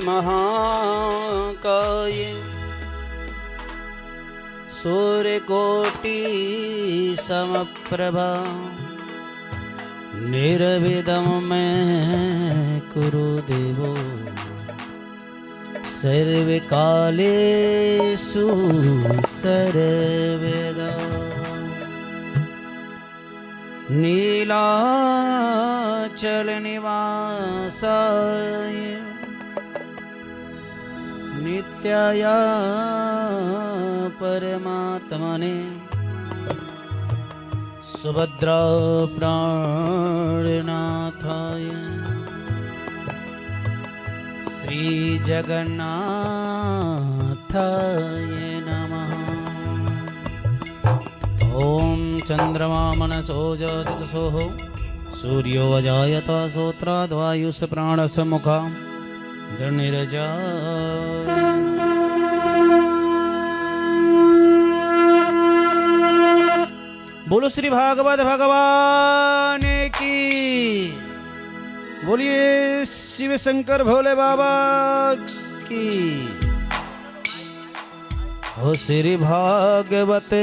महाकाय सूर्यकोटि समप्रभा निर्विघ्नं मे कुरु देवो सर्वकालेषु सर्वदा। नीलाचल निवासाय नित्याय परमात्मने सुभद्रा प्राणनाथाय श्री जगन्नाथाय नमः। ओम चंद्रमा मनसो ज्योतिषो सूर्यो अजायत श्रोत्राद्वायुष प्राणस मुखा धनिरजा। बोलो श्री भागवत भगवान की, बोलिए शिव शंकर भोले बाबा की। हो श्री भागवत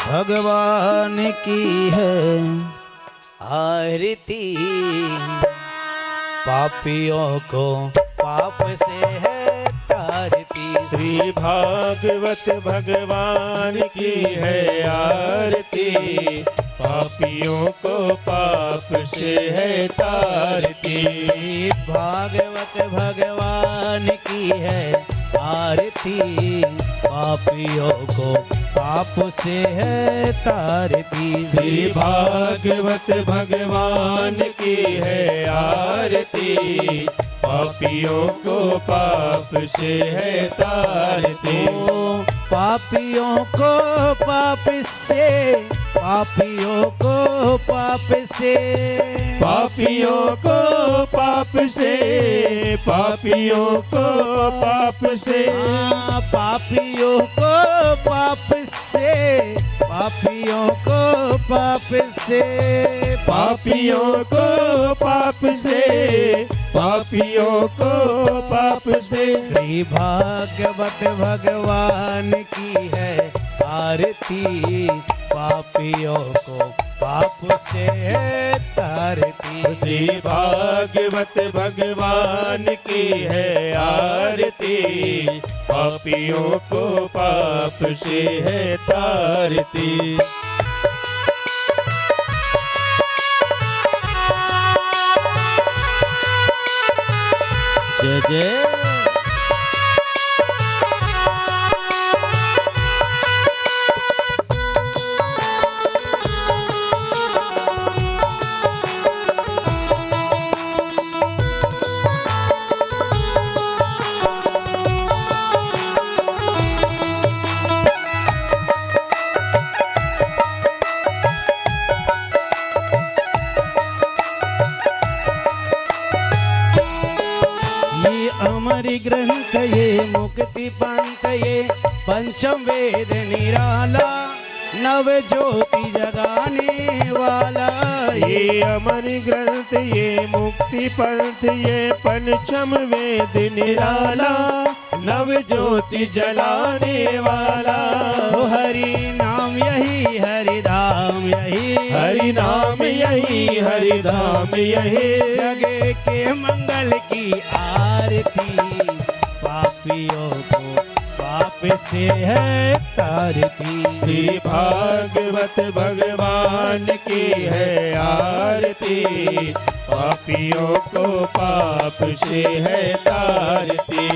भगवान की है आरती, पापियों को पाप से है तारती। श्री भागवत भगवान की है आरती, पापियों को पाप से है तारती। भागवत भगवान की है आरती, पापियों को पाप से है तारती। श्री भागवत भगवान की है आरती, पापियों को पाप से है तारती। पापियों को पाप से, पापियों को पाप से, पापियों को पाप से, पापियों को पाप से, पापियों को पाप से, पापियों को पाप से, पापियों को पाप से, पापियों को पाप से। श्री भागवत भगवान की है आरती, पापियों को पाप से है तारती। श्री भागवत भगवान की है आरती, पापियों को पाप से है तारती। जय जय। ग्रंथ ये मुक्ति पंथ ये पंचम वेद निराला, नव ज्योति जगाने वाला। ये अमर ग्रंथ ये मुक्ति पंथ ये पंचम वेद निराला, नव ज्योति जलाने वाला। हरि नाम यही हरि धाम यही, हरि नाम यही हरि धाम यही। जगे के मंगल की आरती, पापियों को पाप से है तारती। श्री भागवत भगवान की है आरती, पापियों को पाप से है तारती।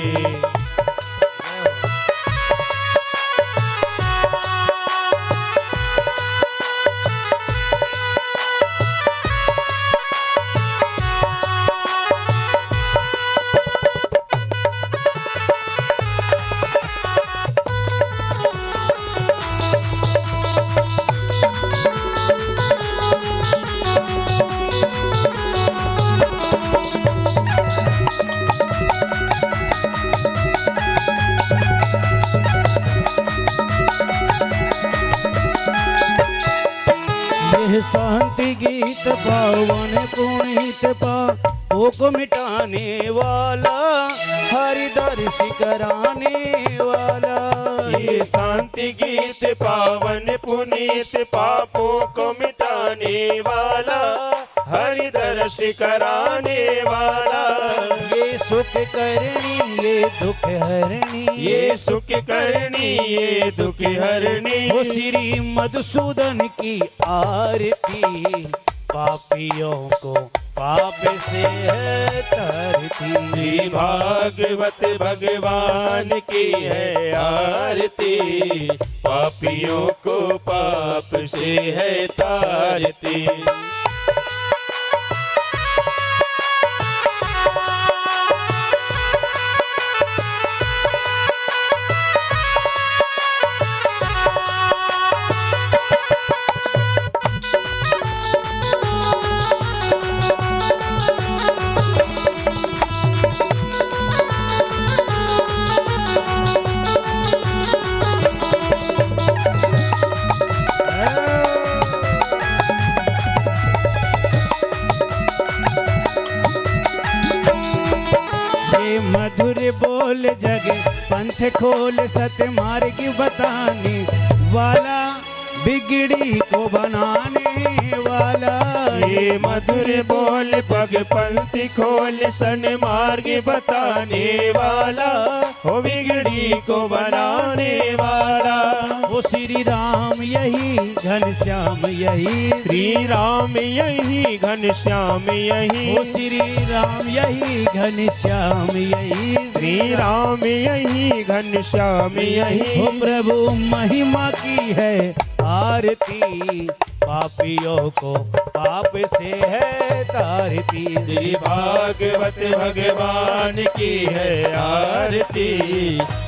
शांति गीत पावन पुनीत पा पापों को मिटाने वाला, हरि दर्श कराने वाला। ये शांति गीत पावन पुनीत पापों को मिटाने वाला, हरि दर्श कराने वाला। ये सुख करनी ये दुख हरणी, ये सुख करनी ये दुख हरणी। वो श्री मधुसूदन की आरती, पापियों को पाप से है तरती। श्री भागवत भगवान की है आरती, पापियों को पाप से है तारती। मधुर बोल जग पंथ खोल, सत मार्ग बताने वाला, बिगड़ी को बनाने वाला। ये मधुर बोल पग पंक्ति खोल, सन मार्ग बताने वाला, हो बिगड़ी को बनाने वाला। वो श्री राम यही घनश्याम यही, श्री राम यही घनश्याम यही। वो श्री राम यही घनश्याम यही, श्री राम यही घनश्याम यही। वो प्रभु महिमा की है आरती, पापियों को पाप से है तारती। श्री भागवत भगवान की है आरती,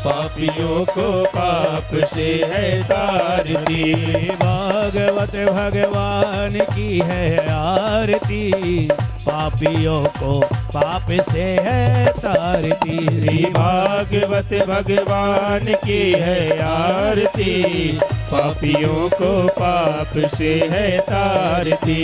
पापियों को पाप से है तारती। भागवत भगवान की है आरती, पापियों को पाप से है तारती। श्री भागवत भगवान की है आरती, पापियों को पाप से है तारती।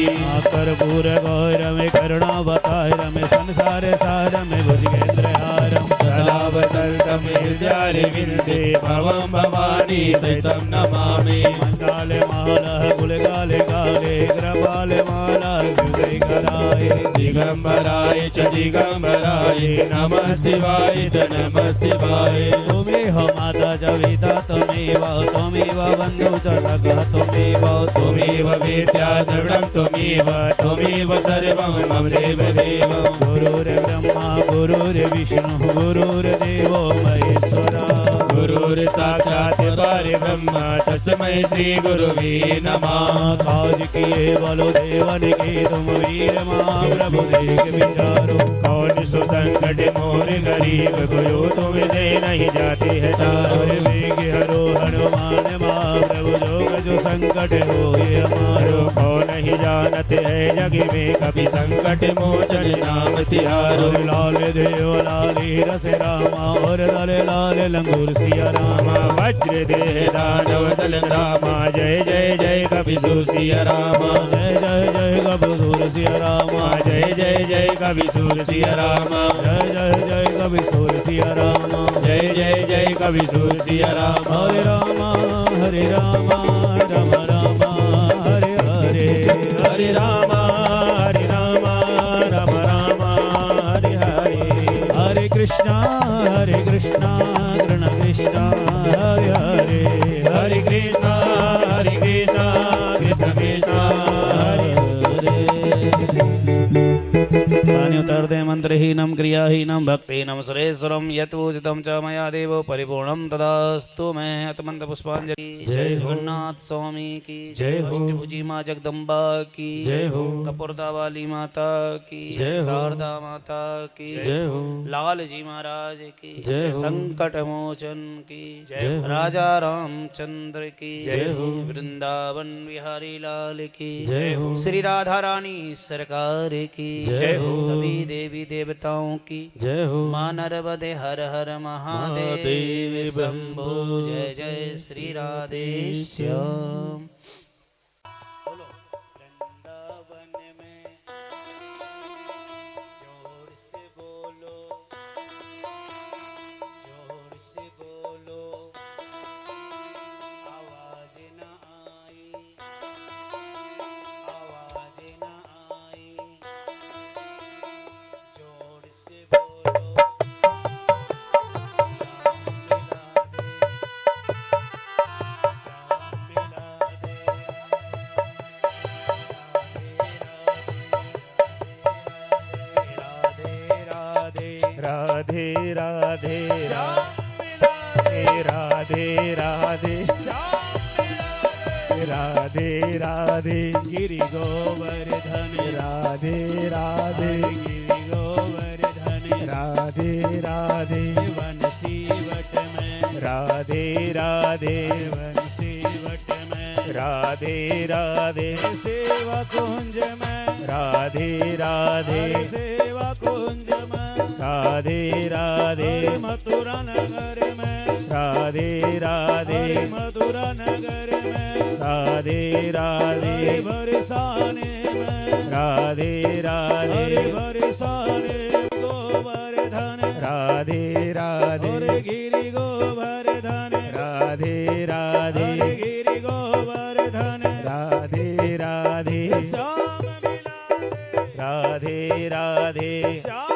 कर्पूर गौरम करुणावतारम, संसार सारम भुजगेन्द्रहारम, कलावतल्तम हृदयारविन्दे भवं भवानी दैतं नमामि। मण्डाले माला कुलगाले गाले, ग्रवाले माला हृदयकराय, दिगंबराय च दिगंबराय, नमः शिवाय च नमः शिवाय। त्वमेव माता च पिता त्वमेव, त्वमेव बन्धु च सखा त्वमेव, त्वमेव वेद्या द्रविडं त्वमेव, त्वमेव सर्वं मम देवदेव। गुरुर्ब्रह्मा गुरुर्विष्णु गुरुर्देवो महेश्वरा, गुरुर्साक्षात् परब्रह्म तस्मै श्री गुरुवे नमः। काज किए बोलो देवन के तुम वीर माँ, प्रभु देख विचारो। कौन सो संकट मोर गरीब, कोयो तुम दे नहीं जाते है तारो। वेग हरो हनुमान माँ, प्रभु जोग जो संकट हो ये हमारो। कौन नहीं जानत है जग में कभी संकट मोचन नाम तिहारो। लाल देव लाली रस रामा, और दल लाल लंगूर सिया रामा। वज्र देह दानव दल रामा, जय जय जय कवि सिया रामा। जय जय जय कबूर सिया रामा, जय जय जय कवि सिया रामा। जय जय जय कबूर सिया रामा। जय जय जय कवि सिया रामा। हरे रामा राम राम हरे हरे, हरे रामा राम राम हरे हरे। हरे कृष्णा कृष्ण कृष्ण हरे हरे, हरे कृष्णा कृष्ण कृष्ण हरे हरे। तानि उतर्दे मंत्रहीनं क्रियाहीनं भक्तिहीनं सुरेश्वरं यत्पूजितं च मया देवो परिपूर्णं तदास्तु। मैं अतमंत पुष्पांजलि। जय हो। जगन्नाथ स्वामी की जय हो। अष्टभुजी माँ जगदम्बा की जय हो। कपूरदा वाली माता की जय हो। शारदा माता की जय हो। लाल जी महाराज की जय हो। संकट मोचन की जय हो। राजा रामचंद्र की जय हो। वृंदावन बिहारी लाल की जय हो। श्री राधा रानी सरकार की जय हो। सभी देवी देवताओं की जय हो। माँ नर्मदे हर हर महादेव शंभो। जय जय श्री राधे श्याम। वृंदावन में जो राधे राधे राधे राधे राधे राधे गिरि गोवर्धन राधे राधे गिरि गोवर्धन राधे राधे वंशी what may Radhe Radhe Banshi what may Radhe Radhe सेवा कुंज में राधे राधे सेवा कुंज में राधे राधे मथुरा नगर में राधे राधे मथुरा नगर में राधे राधे बरसाने में राधे राधे बरसाने गोवर्धन राधे राधे गिरि गोवर्धन राधे राधे गिरि गोवर्धन राधे राधे श्याम मिला राधे राधे श्याम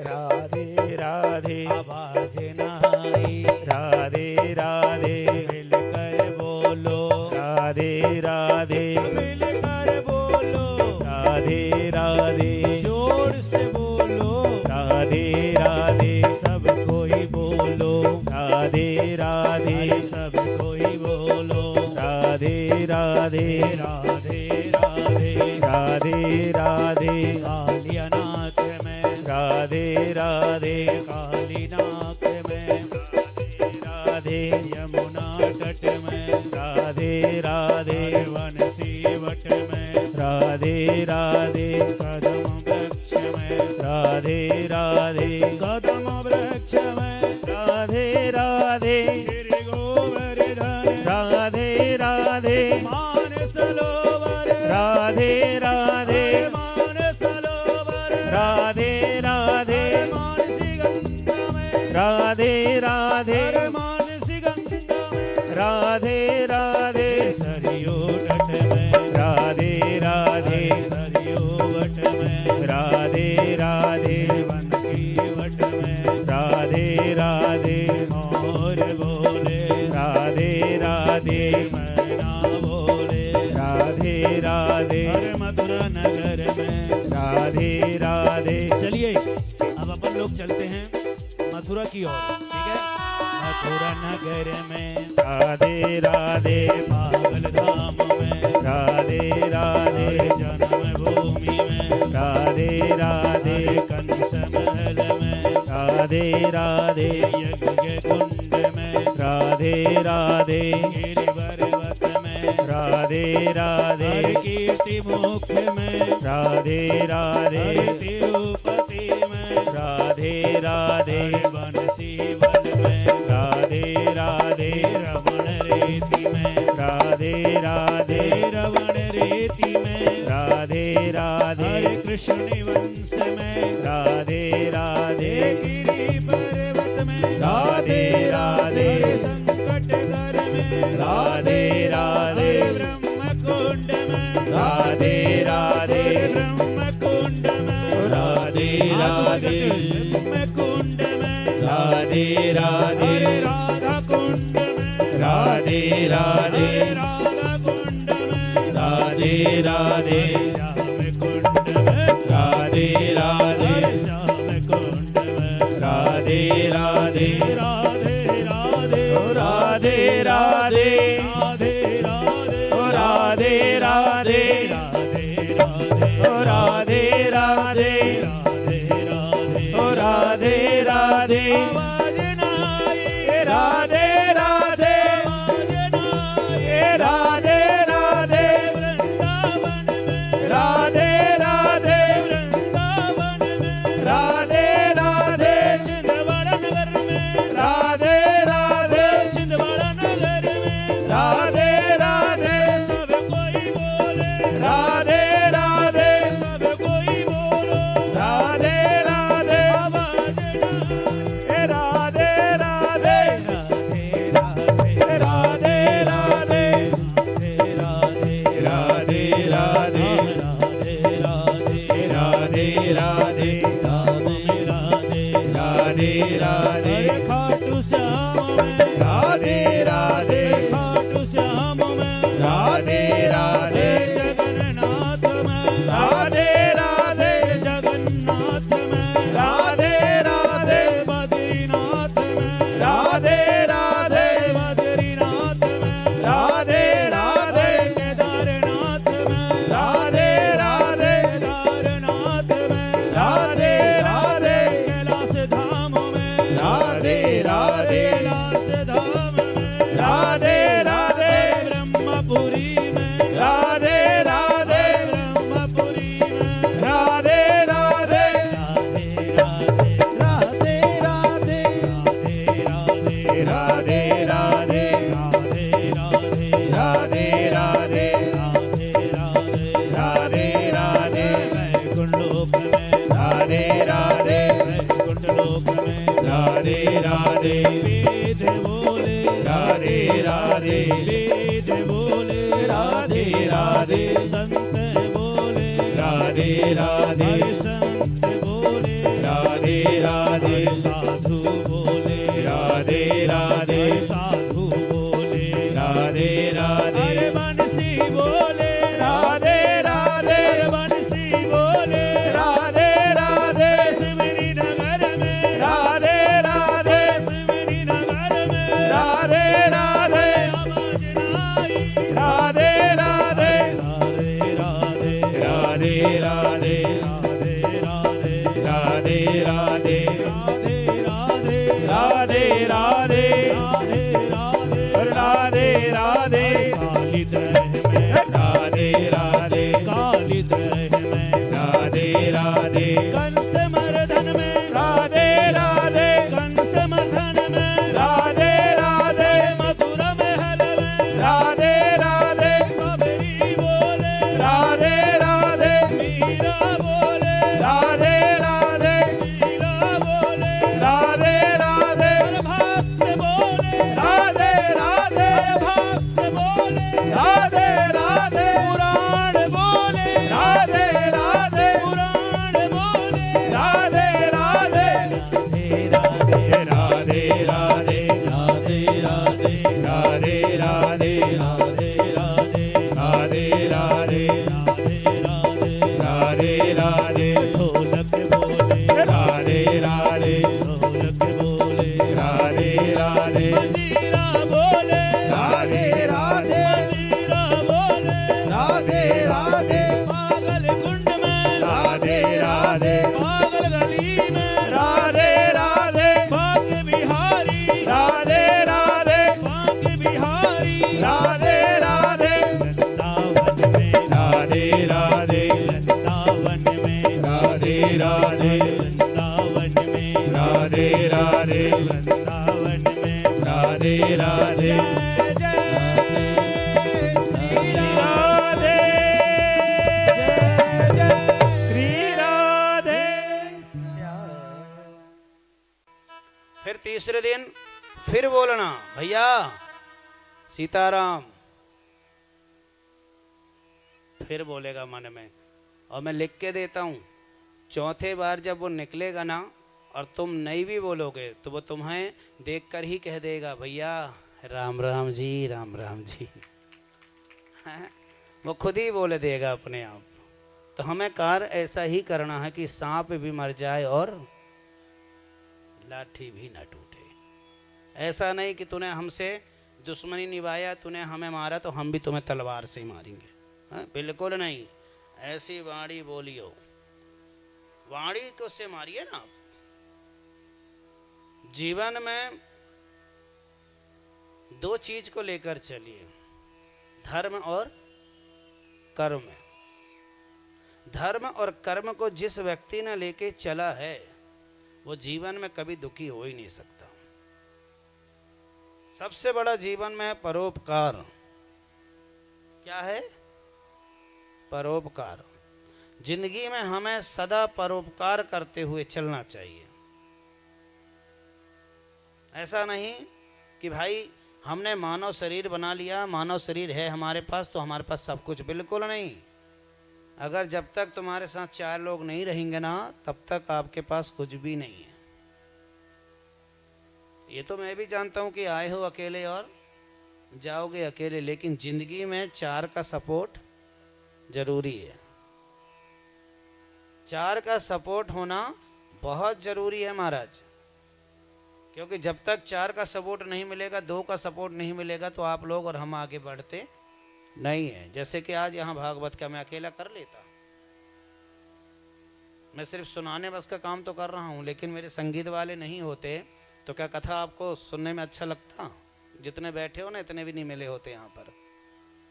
राधे राधे आवाज नाई राधे राधे मिलकर बोलो राधे राधे मिलकर बोलो राधे राधे जोर से बोलो राधे राधे सब कोई बोलो राधे राधे सब कोई बोलो राधे राधे राधे राधे राधे राधे कालियानाथ में राधे राधे कालीनाथ में राधे यमुना तट में राधे राधे वनसी वट में राधे राधे कदम वृक्ष में राधे राधे कदम वृक्ष में राधे राधे गिरि गोवर्धन राधे राधे मान सरोवर राधे राधे मान सरोवर राधे राधे मानसी गंगा में राधे राधे मानसी गंगा में राधे राधे सरयू तट में Radhe Radhe Saryu what may Radhe Radhe one की वट में राधे राधे मोर बोले राधे राधे मैना बोले राधे राधे हर मथुरा नगर में राधे राधे चलिए अब अपन लोग चलते हैं मथुरा की ओर ठीक है मथुरा नगर में राधे राधे पागल धाम में राधे राधे जन्म भूमि में राधे राधे कंस महल में राधे राधे यज्ञ कुंड में राधे राधे गिरिवर्वत में राधे राधे कीर्ति मुख में राधे राधे तिरुपति में राधे राधे बंसी वन में राधे राधे रमण रेति में राधे राधे रमण रेति में राधे राधे कृष्ण निवंश में राधे राधे गिरि पर्वत में राधे राधे संकट घर में राधे राधे ब्रह्म कुंड में राधे राधे ब्रह्म कुंड में राधे राधे ब्रह्म कुंड में राधे राधे राधा कुंड में राधे राधे राधा कुंड में राधे राधे श्याम कुंड में राधे राधे श्याम कुंड में राधे राधे राधे राधे राधे राधे राधे राधे राधे राधे राधे राधे राधे राधे राधे राधे राधे राधे आवाज नाई राधे राधे आवाज नाई राधे राधे वृंदावन में राधे राधे राधे वैकुंठ लोक में राधे राधे वेद बोले राधे राधे वेद बोले राधे राधे संत बोले राधे राधे हरि संत बोले राधे राधे हरि साधु बोले राधे राधे हरि साधु बोले राधे राधे हरे बंसी बोले राधे राधे बंसी बोले राधे राधे सिमरी नगर में राधे राधे सिमरी नगर में राधे राधे आवाज आई राधे राधे राधे राधे राधे राधे राधे राधे राधे राधे राधे राधे राधे राधे काली द्रह में राधे राधे काली द्रह में राधे राधे कंस मर्दन में राधे राधे कंस मर्दन में राधे राधे मधुर महल में राधे राधे सबरी बोले राधे राधे मीरा बोले राधे राधे मीरा बोले राधे राधे भक्त बोले राधे राधे भक्त बोले राधे राधे पुराण बोले राधे राधे पुराण बोले राधे राधे राधे राधे राधे राधे राधे राधे राधे राधे राधे राधे राधे राधे ढोलक बोले राधे राधे ढोलक बोले राधे राधे मजीरा बोले राधे राधे मजीरा बोले राधे राधे पागल कुंड में राधे राधे पागल गली में राधे राधे भाग्य बिहारी राधे राधे भाग्य बिहारी राधे राधे वृंदावन में राधे राधे वृंदावन में राधे राधे वृंदावन में राधे राधे वृंदावन में राधे राधे जय जय श्री राधे जय जय श्री राधे फिर तीसरे दिन फिर बोलना भैया सीताराम फिर बोलेगा मन में और मैं लिख के देता हूं चौथे बार जब वो निकलेगा ना और तुम नहीं भी बोलोगे तो वो तुम्हें देखकर ही कह देगा भैया राम राम जी राम राम जी वो खुद ही बोल देगा अपने आप। तो हमें कार्य ऐसा ही करना है कि सांप भी मर जाए और लाठी भी न टूटे। ऐसा नहीं कि तूने हमसे दुश्मनी निभाया, तूने हमें मारा तो हम भी तुम्हें तलवार से ही मारेंगे। हाँ, बिल्कुल नहीं। ऐसी वाणी बोलियो, वाणी को से मारिए ना। जीवन में दो चीज को लेकर चलिए, धर्म और कर्म। धर्म और कर्म को जिस व्यक्ति ने लेके चला है वो जीवन में कभी दुखी हो ही नहीं सकता। सबसे बड़ा जीवन में है परोपकार। क्या है? परोपकार। जिंदगी में हमें सदा परोपकार करते हुए चलना चाहिए। ऐसा नहीं कि भाई हमने मानव शरीर बना लिया, मानव शरीर है हमारे पास तो हमारे पास सब कुछ। बिल्कुल नहीं। अगर जब तक तुम्हारे साथ चार लोग नहीं रहेंगे ना, तब तक आपके पास कुछ भी नहीं है। ये तो मैं भी जानता हूं कि आए हो अकेले और जाओगे अकेले, लेकिन जिंदगी में चार का सपोर्ट जरूरी है। चार का सपोर्ट होना बहुत जरूरी है महाराज, क्योंकि जब तक चार का सपोर्ट नहीं मिलेगा, दो का सपोर्ट नहीं मिलेगा, तो आप लोग और हम आगे बढ़ते नहीं है। जैसे कि आज यहाँ भागवत का मैं अकेला कर लेता, मैं सिर्फ सुनाने बस का काम तो कर रहा हूँ, लेकिन मेरे संगीत वाले नहीं होते तो क्या कथा आपको सुनने में अच्छा लगता? जितने बैठे हो ना, इतने भी नहीं मिले होते यहाँ पर,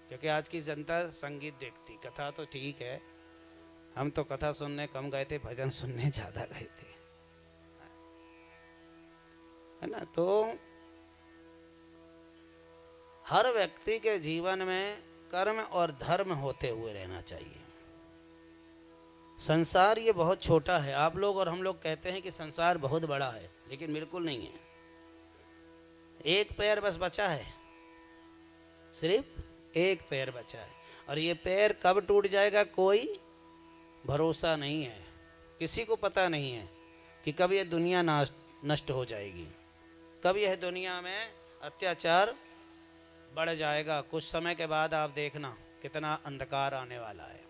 क्योंकि आज की जनता संगीत देखती। कथा तो ठीक है, हम तो कथा सुनने कम गए थे, भजन सुनने ज्यादा गए थे, है ना। तो हर व्यक्ति के जीवन में कर्म और धर्म होते हुए रहना चाहिए। संसार ये बहुत छोटा है। आप लोग और हम लोग कहते हैं कि संसार बहुत बड़ा है, लेकिन बिल्कुल नहीं है। एक पैर बस बचा है, सिर्फ एक पैर बचा है, और ये पैर कब टूट जाएगा कोई भरोसा नहीं है। किसी को पता नहीं है कि कब यह दुनिया नष्ट हो जाएगी, कब यह दुनिया में अत्याचार बढ़ जाएगा। कुछ समय के बाद आप देखना कितना अंधकार आने वाला है।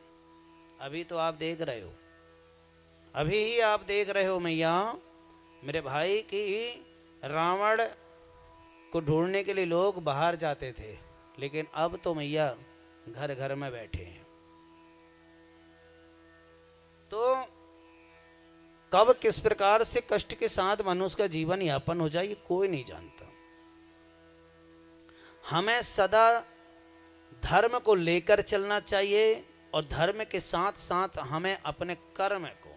अभी तो आप देख रहे हो, अभी ही आप देख रहे हो मैया मेरे भाई की रावण को ढूंढने के लिए लोग बाहर जाते थे, लेकिन अब तो मैया घर घर में बैठे हैं। तो कब किस प्रकार से कष्ट के साथ मनुष्य का जीवन यापन हो जाए ये कोई नहीं जानता। हमें सदा धर्म को लेकर चलना चाहिए, और धर्म के साथ साथ हमें अपने कर्म को,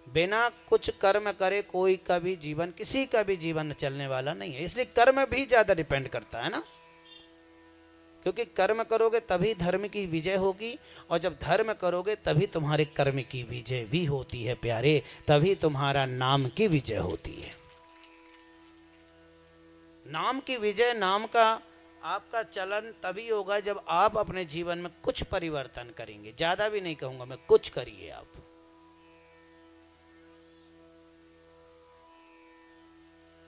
बिना कुछ कर्म करे कोई का भी जीवन, किसी का भी जीवन चलने वाला नहीं है। इसलिए कर्म भी ज्यादा डिपेंड करता है ना, क्योंकि कर्म करोगे तभी धर्म की विजय होगी, और जब धर्म करोगे तभी तुम्हारे कर्म की विजय भी होती है प्यारे, तभी तुम्हारा नाम की विजय होती है। नाम की विजय, नाम का आपका चलन तभी होगा जब आप अपने जीवन में कुछ परिवर्तन करेंगे। ज्यादा भी नहीं कहूंगा मैं, कुछ करिए आप।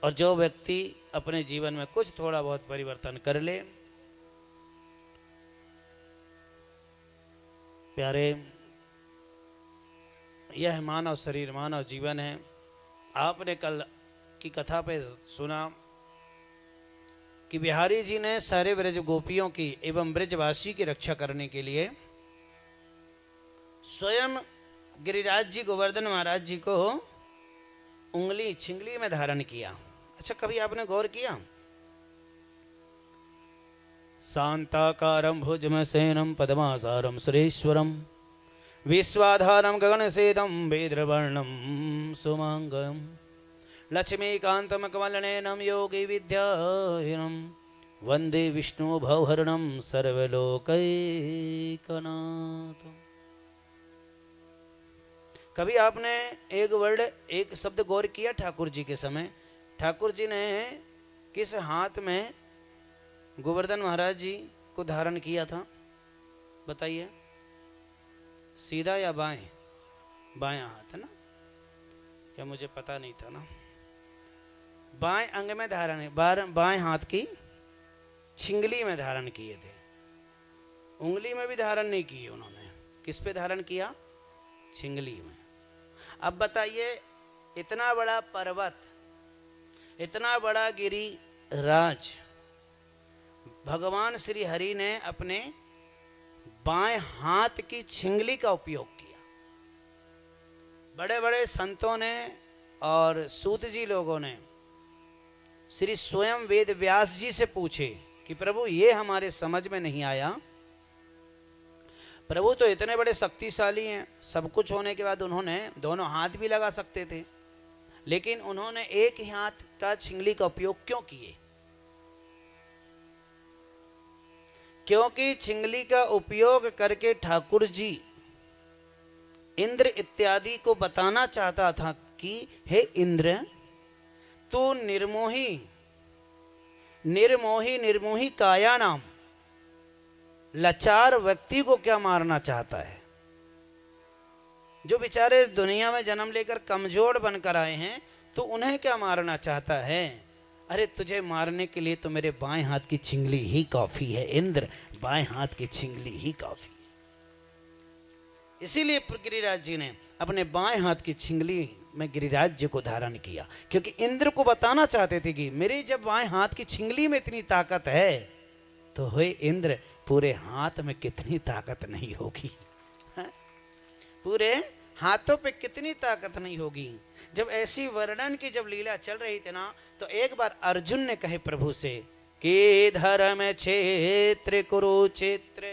और जो व्यक्ति अपने जीवन में कुछ थोड़ा बहुत परिवर्तन कर ले प्यारे, यह मानव शरीर, मानव जीवन है। आपने कल की कथा पे सुना कि बिहारी जी ने सारे ब्रज गोपियों की एवं ब्रजवासी की रक्षा करने के लिए स्वयं गिरिराज जी गोवर्धन महाराज जी को उंगली छिंगली में धारण किया। अच्छा, कभी आपने गौर किया? शांताकारं भुजगशयनं पद्मासनं सुरेश्वरं विश्वाधारं गगनसेदं वेदवर्णं सुमंगलं लक्ष्मीकान्तं कमलनयनं योगी विद्याहीनं वंदे विष्णु भवहरणं सर्वलोकैकनाथम्। कभी आपने एक वर्ड, एक शब्द गौर किया ठाकुर जी के समय? ठाकुर जी ने किस हाथ में गोवर्धन महाराज जी को धारण किया था बताइए? सीधा या बाएं? बायां हाथ है ना? क्या मुझे पता नहीं था ना। बाएं अंग में धारण है, बाएं हाथ की छिंगली में धारण किए थे। उंगली में भी धारण नहीं किए उन्होंने। किस पे धारण किया? छिंगली में। अब बताइए, इतना बड़ा पर्वत, इतना बड़ा गिरिराज भगवान श्री हरि ने अपने बाएं हाथ की छिंगली का उपयोग किया। बड़े बड़े संतों ने और सूत जी लोगों ने श्री स्वयं वेद व्यास जी से पूछे कि प्रभु ये हमारे समझ में नहीं आया। प्रभु तो इतने बड़े शक्तिशाली हैं, सब कुछ होने के बाद उन्होंने दोनों हाथ भी लगा सकते थे, लेकिन उन्होंने एक ही हाथ का छिंगली का उपयोग क्यों किए? क्योंकि छिंगली का उपयोग करके ठाकुर जी इंद्र इत्यादि को बताना चाहता था कि हे इंद्र, तू निर्मोही निर्मोही निर्मोही काया नाम लाचार व्यक्ति को क्या मारना चाहता है? जो बेचारे दुनिया में जन्म लेकर कमजोर बनकर आए हैं, तो उन्हें क्या मारना चाहता है? अरे तुझे मारने के लिए तो मेरे बाएं हाथ की छिंगली ही काफी है इंद्र, बाएं हाथ की छिंगली ही काफी है। इसीलिए गिरिराज जी ने अपने बाएं हाथ की छिंगली में गिरिराज जी को धारण किया, क्योंकि इंद्र को बताना चाहते थे कि मेरे जब बाएं हाथ की छिंगली में इतनी ताकत है, तो हे इंद्र, पूरे हाथ में कितनी ताकत नहीं होगी? पूरे हाथों पे कितनी ताकत नहीं होगी? जब ऐसी वर्णन की जब लीला चल रही थी ना, तो एक बार अर्जुन ने कहे प्रभु से कि धर्म क्षेत्र कुरुक्षेत्र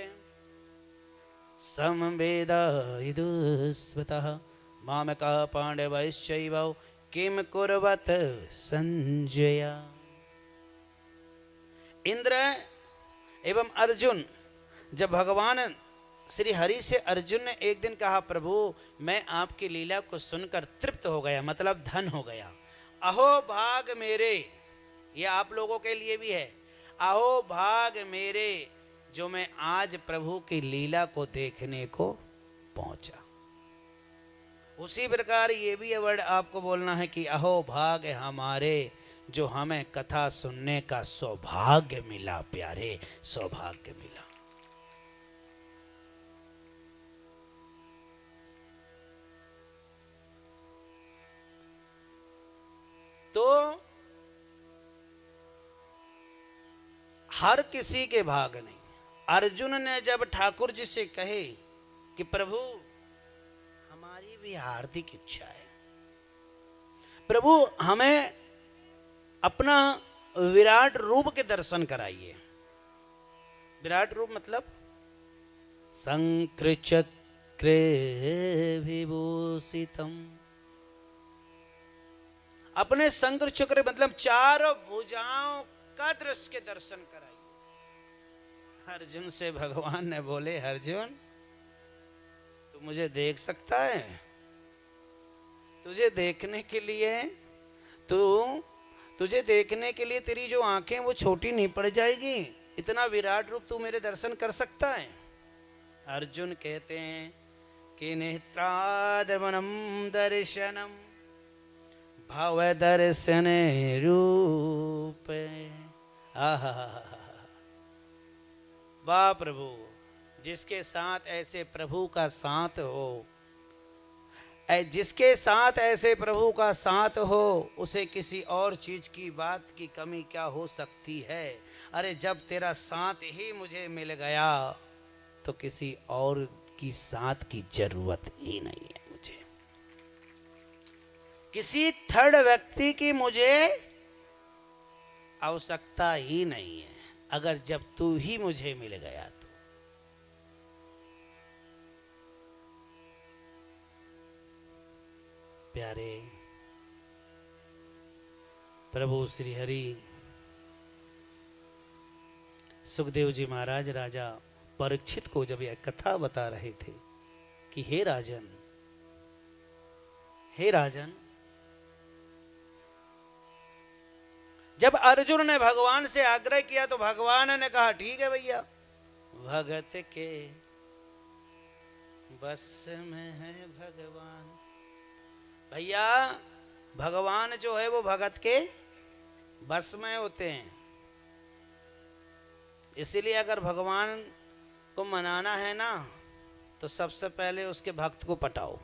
समवेदायुधुस्वतः मामका पांडवश्चैव किम कुर्वत संजय। इंद्र एवं अर्जुन जब भगवान श्री हरि से अर्जुन ने एक दिन कहा, प्रभु मैं आपकी लीला को सुनकर तृप्त हो गया, मतलब धन हो गया। अहो भाग मेरे, ये आप लोगों के लिए भी है, अहो भाग मेरे जो मैं आज प्रभु की लीला को देखने को पहुंचा। उसी प्रकार ये भी वर्ड आपको बोलना है कि अहो भाग हमारे जो हमें कथा सुनने का सौभाग्य मिला, प्यारे सौभाग्य मिला। तो हर किसी के भाग नहीं। अर्जुन ने जब ठाकुर जी से कहे कि प्रभु हमारी भी हार्दिक इच्छा है, प्रभु हमें अपना विराट रूप के दर्शन कराइए। विराट रूप मतलब शंकर चक्र विभूषितम, अपने शंकर चक्र मतलब चारों भुजाओं का दृश्य के दर्शन कराइए। अर्जुन से भगवान ने बोले, अर्जुन तू मुझे देख सकता है? तुझे देखने के लिए तुझे देखने के लिए तेरी जो आंखें वो छोटी नहीं पड़ जाएगी? इतना विराट रूप तू मेरे दर्शन कर सकता है? अर्जुन कहते हैं कि नेत्रादमनम दर्शनम भव दर्शन रूप। वाह प्रभु, जिसके साथ ऐसे प्रभु का साथ हो, जिसके साथ ऐसे प्रभु का साथ हो, उसे किसी और चीज की बात की कमी क्या हो सकती है? अरे जब तेरा साथ ही मुझे मिल गया तो किसी और की साथ की जरूरत ही नहीं है मुझे, किसी थर्ड व्यक्ति की मुझे आवश्यकता ही नहीं है, अगर जब तू ही मुझे मिल गया तो। प्यारे प्रभु श्री हरि सुखदेव जी महाराज राजा परीक्षित को जब यह कथा बता रहे थे कि हे राजन, हे राजन, जब अर्जुन ने भगवान से आग्रह किया तो भगवान ने कहा ठीक है भैया, भगत के बस में है भगवान। भैया भगवान जो है वो भगत के बस में होते हैं, इसीलिए अगर भगवान को मनाना है ना तो सबसे पहले उसके भक्त को पटाओ,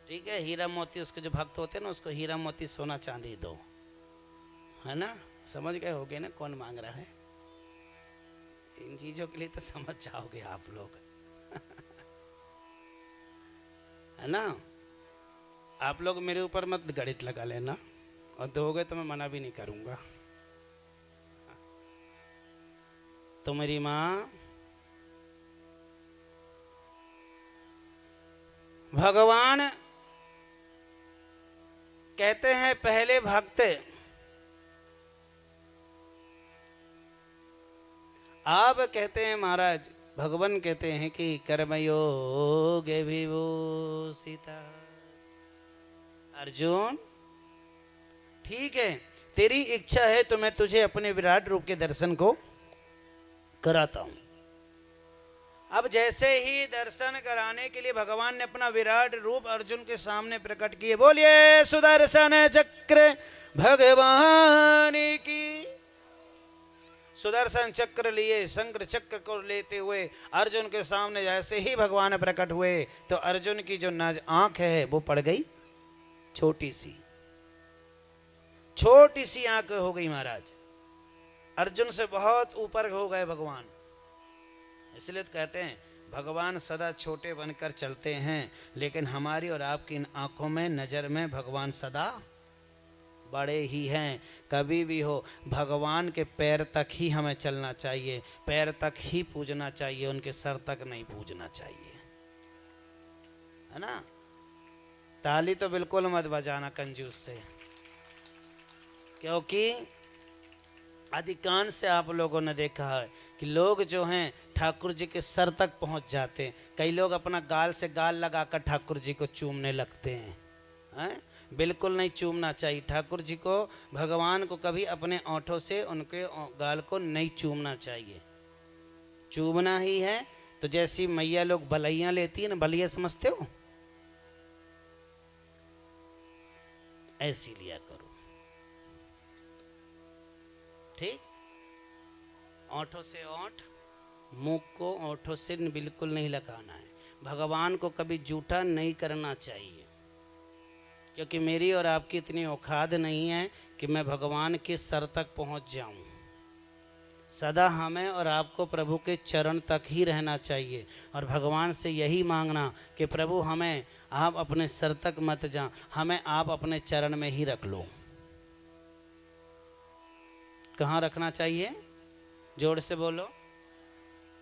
ठीक है? हीरा मोती, उसके जो भक्त होते हैं ना उसको हीरा मोती सोना चांदी दो, है ना? समझ गए होगे ना कौन मांग रहा है? इन चीजों के लिए तो समझ जाओगे आप लोग है ना? आप लोग मेरे ऊपर मत गणित लगा लेना, और दोगे तो मैं मना भी नहीं करूंगा। तो मेरी माँ भगवान कहते हैं पहले भक्त, आप कहते हैं महाराज, भगवान कहते हैं कि कर्मयोग विभूषिता। अर्जुन ठीक है, तेरी इच्छा है तो मैं तुझे अपने विराट रूप के दर्शन को कराता हूं। अब जैसे ही दर्शन कराने के लिए भगवान ने अपना विराट रूप अर्जुन के सामने प्रकट किए, बोलिए सुदर्शन चक्र भगवान की। सुदर्शन चक्र लिए, शंकर चक्र को लेते हुए अर्जुन के सामने जैसे ही भगवान प्रकट हुए तो अर्जुन की जो आंख है वो पड़ गई छोटी सी आंख हो गई महाराज। अर्जुन से बहुत ऊपर हो गए भगवान। इसलिए तो कहते हैं भगवान सदा छोटे बनकर चलते हैं, लेकिन हमारी और आपकी इन आंखों में, नजर में भगवान सदा बड़े ही हैं। कभी भी हो भगवान के पैर तक ही हमें चलना चाहिए, पैर तक ही पूजना चाहिए, उनके सर तक नहीं पूजना चाहिए, है ना? ताली तो बिल्कुल मत बजाना कंजूस से, क्योंकि अधिकांश से आप लोगों ने देखा है कि लोग जो हैं ठाकुर जी के सर तक पहुंच जाते हैं। कई लोग अपना गाल से गाल लगाकर ठाकुर जी को चूमने लगते हैं। बिल्कुल नहीं चूमना चाहिए ठाकुर जी को। भगवान को कभी अपने ओंठों से उनके गाल को नहीं चूमना चाहिए। चूमना ही है तो जैसी मैया लोग बलैया लेती है ना, बलिया समझते हो, ऐसी लिया करो। ठीक, ओंठों से ओंठ, मुंह को ओंठों से बिल्कुल नहीं लगाना है। भगवान को कभी जूठा नहीं करना चाहिए, क्योंकि मेरी और आपकी इतनी औकात नहीं है कि मैं भगवान के सर तक पहुंच जाऊं। सदा हमें और आपको प्रभु के चरण तक ही रहना चाहिए और भगवान से यही मांगना कि प्रभु हमें आप अपने सर तक मत जा, हमें आप अपने चरण में ही रख लो। कहाँ रखना चाहिए? जोर से बोलो,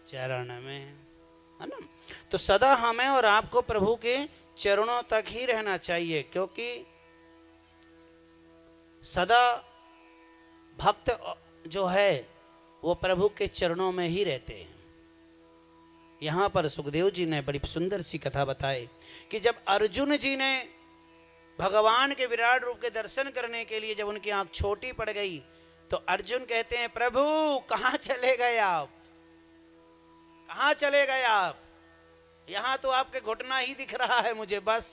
चरण में, है ना। तो सदा हमें और आपको प्रभु के चरणों तक ही रहना चाहिए, क्योंकि सदा भक्त जो है वो प्रभु के चरणों में ही रहते हैं। यहां पर सुखदेव जी ने बड़ी सुंदर सी कथा बताई कि जब अर्जुन जी ने भगवान के विराट रूप के दर्शन करने के लिए जब उनकी आंख छोटी पड़ गई तो अर्जुन कहते हैं, प्रभु कहां चले गए आप, कहां चले गए आप? यहां तो आपके घुटना ही दिख रहा है मुझे बस,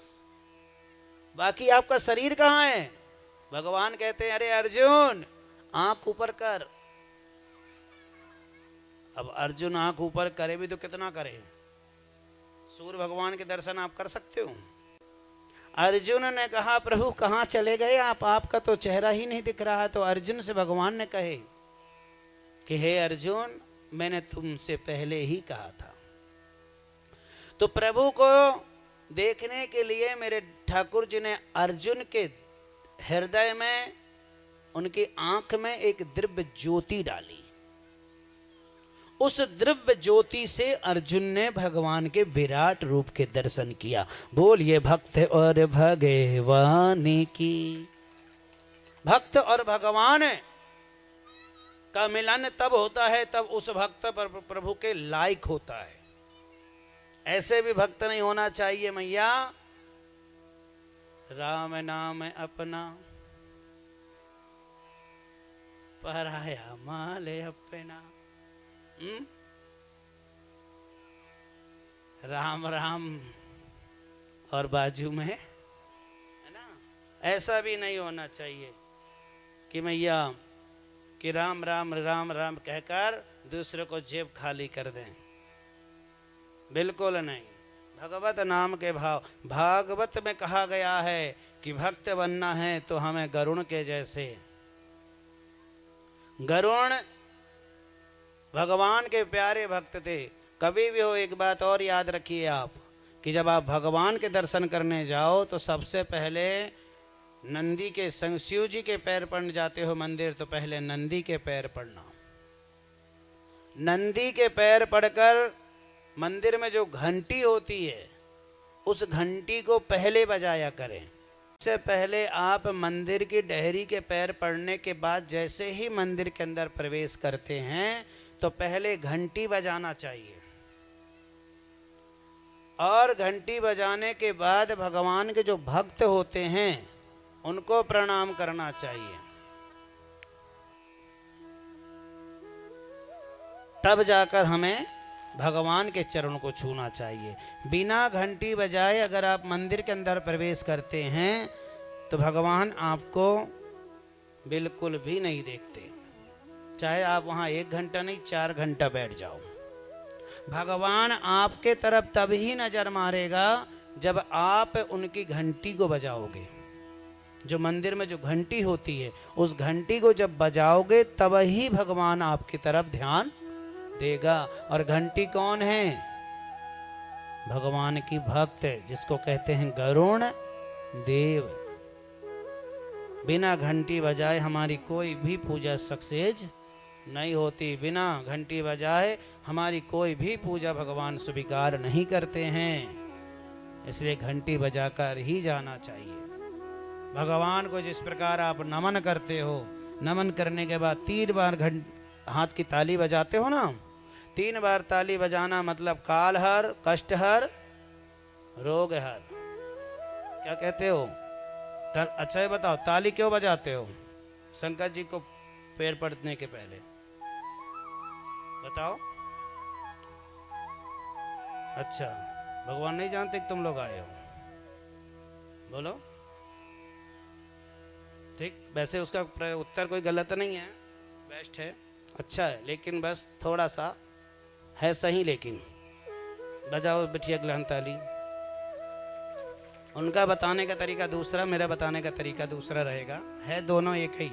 बाकी आपका शरीर कहां है? भगवान कहते हैं, अरे अर्जुन आंख ऊपर कर। अब अर्जुन आंख ऊपर करे भी तो कितना करे? सूर्य भगवान के दर्शन आप कर सकते हो? अर्जुन ने कहा, प्रभु कहां चले गए आप, आपका तो चेहरा ही नहीं दिख रहा है। तो अर्जुन से भगवान ने कहे कि हे अर्जुन, मैंने तुमसे पहले ही कहा था। तो प्रभु को देखने के लिए मेरे ठाकुर जी ने अर्जुन के हृदय में, उनकी आंख में एक दिव्य ज्योति डाली। उस दिव्य ज्योति से अर्जुन ने भगवान के विराट रूप के दर्शन किया। बोलिए भक्त और भगवान की। भक्त और भगवान का मिलन तब होता है तब उस भक्त पर प्रभु के लायक होता है। ऐसे भी भक्त नहीं होना चाहिए मैया, राम नाम अपना पराया माले अपना। राम राम और बाजू में, है ना, ऐसा भी नहीं होना चाहिए कि मैया कि राम राम राम राम कहकर दूसरे को जेब खाली कर दें। बिल्कुल नहीं। भगवत नाम के भाव, भागवत में कहा गया है कि भक्त बनना है तो हमें गरुण के जैसे। गरुण भगवान के प्यारे भक्त थे। कभी भी हो, एक बात और याद रखिए आप कि जब आप भगवान के दर्शन करने जाओ तो सबसे पहले नंदी के संग, शिव जी के पैर पड़ने जाते हो मंदिर तो पहले नंदी के पैर पड़ना। नंदी के पैर पड़कर मंदिर में जो घंटी होती है उस घंटी को पहले बजाया करें। इससे पहले आप मंदिर की डहरी के पैर पड़ने के बाद जैसे ही मंदिर के अंदर प्रवेश करते हैं तो पहले घंटी बजाना चाहिए और घंटी बजाने के बाद भगवान के जो भक्त होते हैं उनको प्रणाम करना चाहिए। तब जाकर हमें भगवान के चरणों को छूना चाहिए। बिना घंटी बजाए अगर आप मंदिर के अंदर प्रवेश करते हैं तो भगवान आपको बिल्कुल भी नहीं देखते, चाहे आप वहां 1 घंटा नहीं 4 घंटा बैठ जाओ। भगवान आपके तरफ तभी नजर मारेगा जब आप उनकी घंटी को बजाओगे। जो मंदिर में जो घंटी होती है उस घंटी को जब बजाओगे तब ही भगवान आपकी तरफ ध्यान देगा। और घंटी कौन है? भगवान की भक्त है, जिसको कहते हैं गरुण देव। बिना घंटी बजाए हमारी कोई भी पूजा सक्सेस नहीं होती। बिना घंटी बजाए हमारी कोई भी पूजा भगवान स्वीकार नहीं करते हैं। इसलिए घंटी बजाकर ही जाना चाहिए। भगवान को जिस प्रकार आप नमन करते हो, नमन करने के बाद 3 बार हाथ की ताली बजाते हो ना, 3 बार ताली बजाना मतलब काल हर, कष्ट हर, रोग हर। क्या कहते हो? अच्छा ये बताओ, ताली क्यों बजाते हो शंकर जी को पैर पड़ने के पहले? बताओ। अच्छा, भगवान नहीं जानते कि तुम लोग आए हो? बोलो। ठीक, वैसे उसका उत्तर कोई गलत नहीं है, बेस्ट है, अच्छा है, लेकिन बस थोड़ा सा है सही। लेकिन बजाओ बिटिया ग्लहन ताली। उनका बताने का तरीका दूसरा, मेरा बताने का तरीका दूसरा रहेगा, है दोनों एक ही।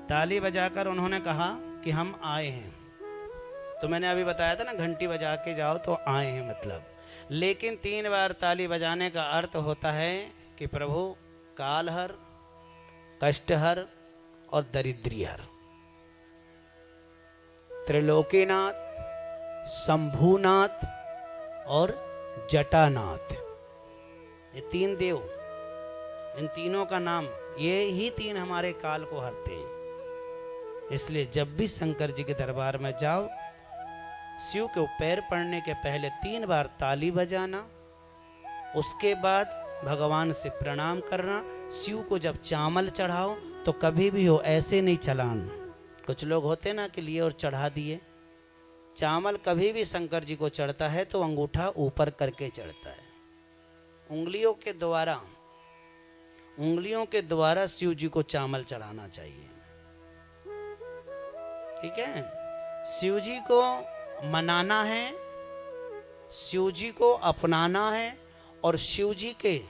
ताली बजाकर उन्होंने कहा कि हम आए हैं, तो मैंने अभी बताया था ना, घंटी बजा के जाओ तो आए हैं मतलब। लेकिन 3 बार ताली बजाने का अर्थ होता है कि प्रभु काल हर, कष्ट हर और दरिद्री हर। त्रिलोकीनाथ, शंभुनाथ और जटानाथ, ये 3 देव, इन तीनों का नाम, ये ही 3 हमारे काल को हरते हैं। इसलिए जब भी शंकर जी के दरबार में जाओ, शिव के पैर पड़ने के पहले 3 बार ताली बजाना, उसके बाद भगवान से प्रणाम करना। शिव को जब चावल चढ़ाओ तो कभी भी हो ऐसे नहीं चलाना। कुछ लोग होते ना कि लिए और चढ़ा दिए। चावल कभी भी शंकर जी को चढ़ता है तो अंगूठा ऊपर करके चढ़ता है। उंगलियों के द्वारा शिव जी को चावल चढ़ाना चाहिए। ठीक है, शिव जी को मनाना है, शिव जी को अपनाना है और शिव जी के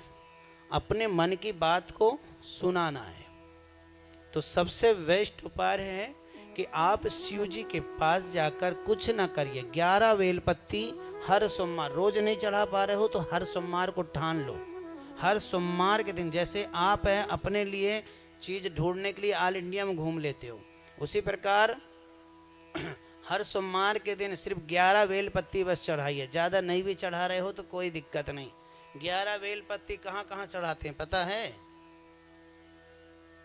अपने मन की बात को सुनाना है। तो सबसे बेस्ट उपाय है कि आप शिव जी के पास जाकर कुछ ना करिए, 11 बेलपत्ती हर सोमवार, रोज नहीं चढ़ा पा रहे हो तो हर सोमवार को ठान लो। हर सोमवार के दिन, जैसे आप है अपने लिए चीज ढूंढने के लिए ऑल इंडिया में घूम लेते हो, उसी प्रकार हर सोमवार के दिन सिर्फ 11 बेलपत्ती बस चढ़ाइए। ज़्यादा नहीं भी चढ़ा रहे हो तो कोई दिक्कत नहीं। 11 बेलपत्ती कहाँ कहाँ चढ़ाते हैं पता है?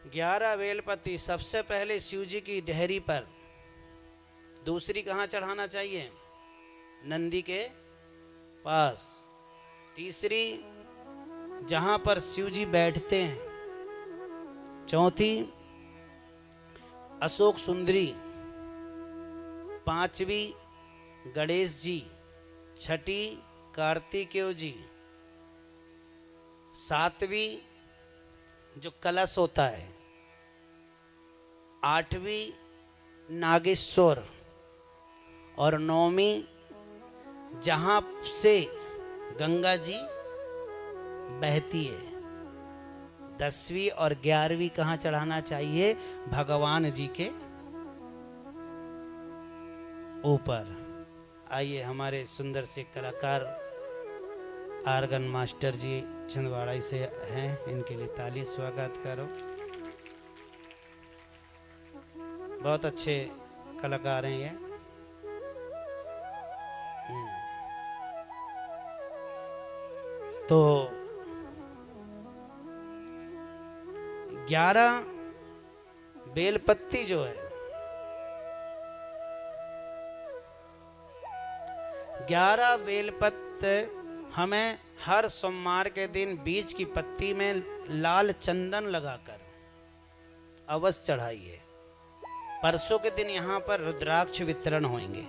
11 बेलपत्ती सबसे पहले शिव जी की डेहरी पर, दूसरी कहाँ चढ़ाना चाहिए? नंदी के पास, तीसरी जहाँ पर शिव जी बैठते हैं, चौथी अशोक सुंदरी, पांचवी गणेश जी, छठी कार्तिकेय जी, सातवीं जो कलश होता है, आठवीं नागेश्वर और नौवीं जहाँ से गंगा जी बहती है। 10वीं और 11वीं कहाँ चढ़ाना चाहिए? भगवान जी के ऊपर। आइए, हमारे सुंदर से कलाकार आर्गन मास्टर जी छिंदवाड़ा से हैं, इनके लिए ताली स्वागत करो। बहुत अच्छे कलाकार हैं ये। तो 11 बेलपत्ती जो है, 11 बेलपत्ते हमें हर सोमवार के दिन बीच की पत्ती में लाल चंदन लगाकर अवश्य चढ़ाइए। परसों के दिन यहाँ पर रुद्राक्ष वितरण होंगे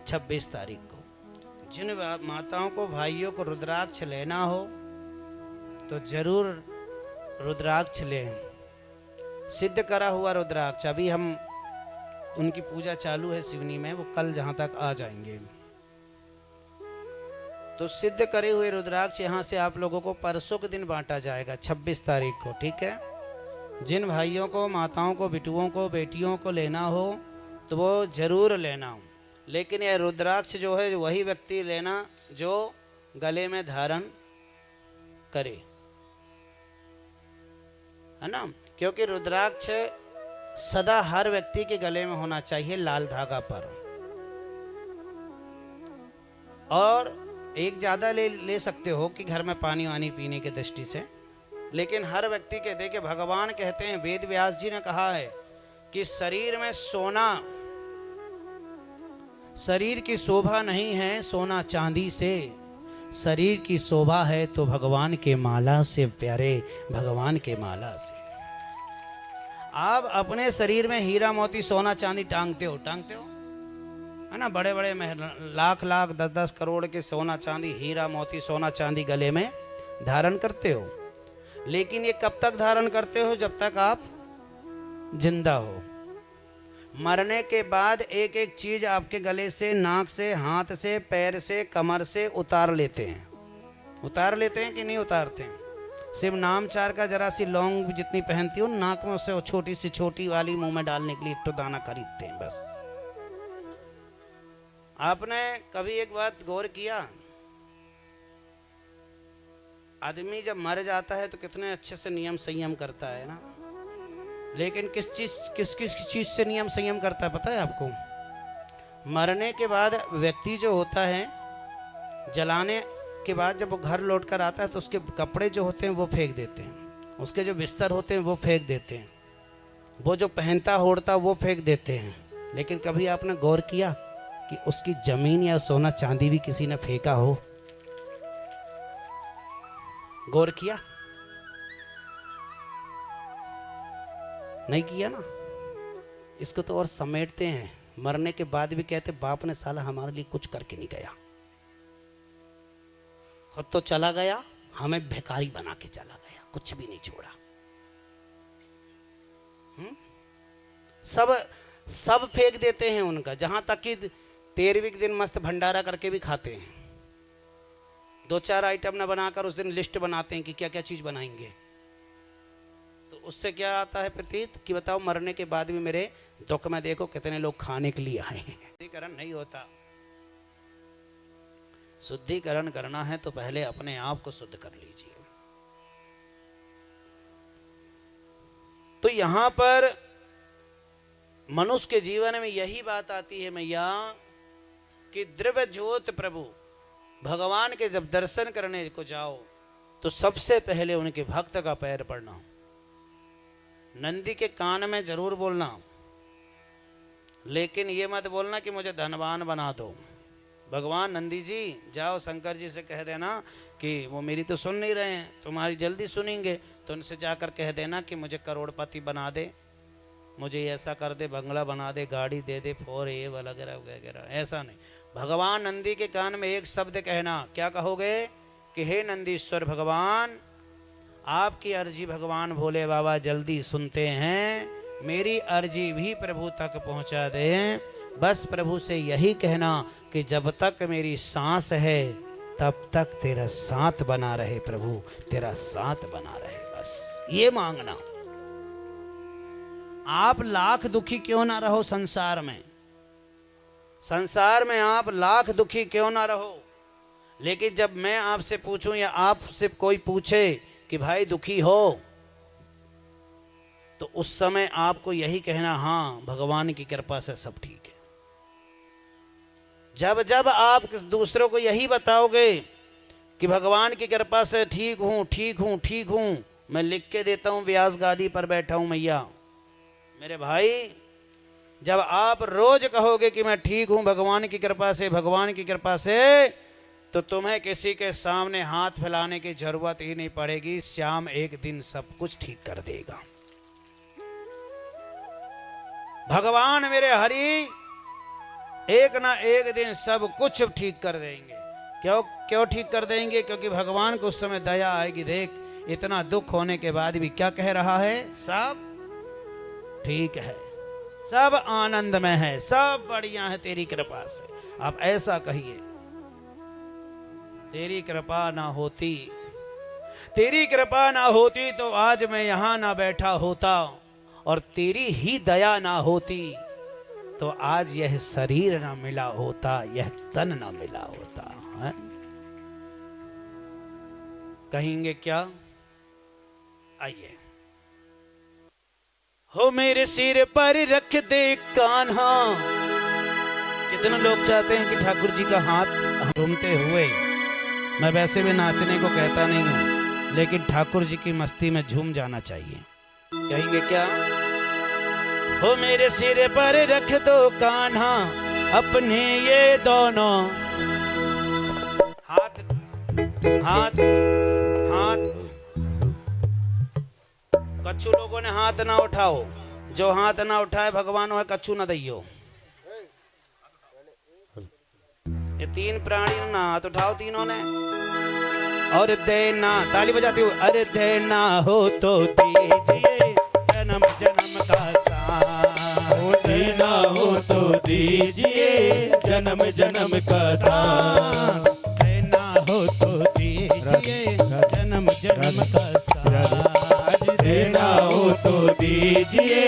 26 तारीख को। जिन माताओं को भाइयों को रुद्राक्ष लेना हो तो जरूर रुद्राक्ष लें। सिद्ध करा हुआ रुद्राक्ष, अभी हम उनकी पूजा चालू है सिवनी में, वो कल जहाँ तक आ जाएंगे। तो सिद्ध करे हुए रुद्राक्ष यहाँ से आप लोगों को परसों के दिन बांटा जाएगा 26 तारीख को। ठीक है, जिन भाइयों को, माताओं को, बिटुओं को, बेटियों को लेना हो तो वो जरूर लेना। लेकिन यह रुद्राक्ष जो है वही व्यक्ति लेना जो गले में धारण करे, है ना, क्योंकि रुद्राक्ष सदा हर व्यक्ति के गले में होना चाहिए लाल धागा पर। और एक ज़्यादा ले सकते हो कि घर में पानी वानी पीने के दृष्टि से, लेकिन हर व्यक्ति के, देखिए भगवान कहते हैं, वेद व्यास जी ने कहा है कि शरीर में सोना शरीर की शोभा नहीं है सोना चांदी से, शरीर की शोभा है तो भगवान के माला से प्यारे, भगवान के माला से। आप अपने शरीर में हीरा मोती सोना चांदी टांगते हो है ना, बड़े बड़े लाख लाख 10-10 करोड़ के सोना चांदी, हीरा मोती सोना चांदी गले में धारण करते हो, लेकिन ये कब तक धारण करते हो? जब तक आप जिंदा हो। मरने के बाद एक एक चीज आपके गले से, नाक से, हाथ से, पैर से, कमर से उतार लेते हैं। उतार लेते हैं कि नहीं उतारते हैं? सिर्फ नाम चार का जरा सी लौंग भी जितनी पहनती हो नाक में, उससे छोटी सी छोटी वाली मुंह में डालने के लिए एक तो दाना खरीदते हैं बस। आपने कभी एक बात गौर किया, आदमी जब मर जाता है तो कितने अच्छे से नियम संयम करता है ना, लेकिन किस चीज से नियम संयम करता है पता है आपको? मरने के बाद व्यक्ति जो होता है, जलाने के बाद जब वो घर लौट कर आता है तो उसके कपड़े जो होते हैं वो फेंक देते हैं, उसके जो बिस्तर होते हैं वो फेंक देते हैं, वो जो पहनता ओढ़ता वो फेंक देते हैं। लेकिन कभी आपने गौर किया कि उसकी जमीन या सोना चांदी भी किसी ने फेंका हो? गौर किया? नहीं किया ना। इसको तो और समेटते हैं, मरने के बाद भी कहते बाप ने साला हमारे लिए कुछ करके नहीं गया, खुद तो चला गया, हमें भिखारी बना के चला गया, कुछ भी नहीं छोड़ा। सब फेंक देते हैं उनका, जहां तक कि 13वीं दिन मस्त भंडारा करके भी खाते हैं। 2-4 आइटम ना बनाकर उस दिन लिस्ट बनाते हैं कि क्या क्या चीज बनाएंगे। तो उससे क्या आता है प्रतीत कि बताओ मरने के बाद भी मेरे दुख में देखो कितने लोग खाने के लिए आए हैं। शुद्धिकरण नहीं होता। शुद्धिकरण करना है तो पहले अपने आप को शुद्ध कर लीजिए। तो यहां पर मनुष्य के जीवन में यही बात आती है मैया कि द्रव्य ज्योत प्रभु भगवान के जब दर्शन करने को जाओ तो सबसे पहले उनके भक्त का पैर पड़ना, नंदी के कान में जरूर बोलना, लेकिन ये मत बोलना कि मुझे धनवान बना दो। भगवान नंदी जी जाओ शंकर जी से कह देना कि वो मेरी तो सुन नहीं रहे हैं, तुम्हारी जल्दी सुनेंगे, तो उनसे जाकर कह देना कि मुझे करोड़पति बना दे, मुझे ऐसा कर दे, बंगला बना दे, गाड़ी दे दे, फोर ये वगैरह वगैरह। ऐसा नहीं, भगवान नंदी के कान में एक शब्द कहना। क्या कहोगे कि हे नंदीश्वर भगवान, आपकी अर्जी भगवान भोले बाबा जल्दी सुनते हैं, मेरी अर्जी भी प्रभु तक पहुंचा दें। बस प्रभु से यही कहना कि जब तक मेरी सांस है तब तक तेरा साथ बना रहे प्रभु, तेरा साथ बना रहे, बस ये मांगना। आप लाख दुखी क्यों ना रहो संसार में, संसार में आप लाख दुखी क्यों ना रहो, लेकिन जब मैं आपसे पूछूं या आपसे कोई पूछे कि भाई दुखी हो, तो उस समय आपको यही कहना, हाँ भगवान की कृपा से सब ठीक है। जब जब आप दूसरों को यही बताओगे कि भगवान की कृपा से ठीक हूं ठीक हूं ठीक हूं, मैं लिख के देता हूं, व्यास गादी पर बैठा हूं मैया, मेरे भाई जब आप रोज कहोगे कि मैं ठीक हूं भगवान की कृपा से, भगवान की कृपा से, तो तुम्हें किसी के सामने हाथ फैलाने की जरूरत ही नहीं पड़ेगी। श्याम एक दिन सब कुछ ठीक कर देगा। भगवान मेरे हरि एक ना एक दिन सब कुछ ठीक कर देंगे। क्यों ठीक कर देंगे? क्योंकि भगवान को उस समय दया आएगी। देख इतना दुख होने के बाद भी क्या कह रहा है, सब ठीक है, सब आनंद में है, सब बढ़िया है तेरी कृपा से। आप ऐसा कहिए, तेरी कृपा ना होती, तेरी कृपा ना होती तो आज मैं यहां ना बैठा होता, और तेरी ही दया ना होती तो आज यह शरीर ना मिला होता, यह तन ना मिला होता है? कहेंगे क्या? आइए। हो मेरे सिर पर रख दे कान्हा। कितने लोग चाहते हैं कि ठाकुर जी का हाथ घूमते हुए, मैं वैसे भी नाचने को कहता नहीं हूं, लेकिन ठाकुर जी की मस्ती में झूम जाना चाहिए। कहेंगे क्या? हो मेरे सिर पर रख दो कान्हा, अपने ये दोनों हाथ हाथ हाथ, कच्छू लोगों ने हाथ ना उठाओ, जो हाथ ना उठाए भगवान है कच्छू ना दइयो। ये तीन प्राणी ना हाथ उठाओ तीनों ने, और देना ताली बजाते हुए, अरे देना हो तो दीजिए जन्म जन्म का साथ, देना हो तो दीजिए जन्म जन्म का साथ, देना हो तो दीजिए जन्म जन्म का साथ, देना हो तो दीजिए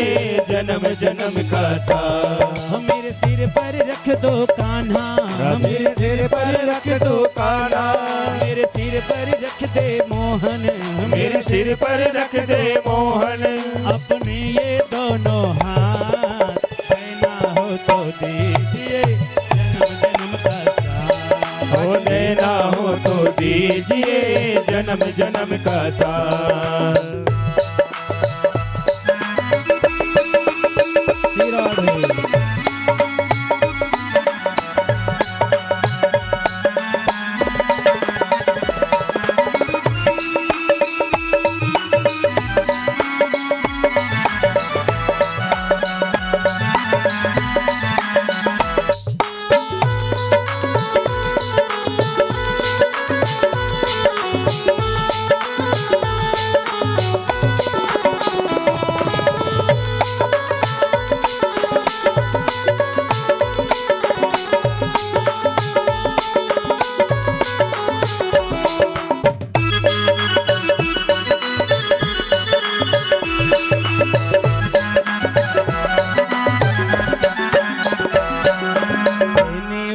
जन्म जन्म का साथ। मेरे सिर पर रख दो कान्हा, मेरे सिर पर रख दो कान्हा, मेरे सिर पर रख दे मोहन, मेरे सिर पर रख दे मोहन, अपने ये दोनों हाथ, देना हो तो दीजिए जन्म जन्म का साथ, हो देना हो तो दीजिए जन्म जन्म का साथ।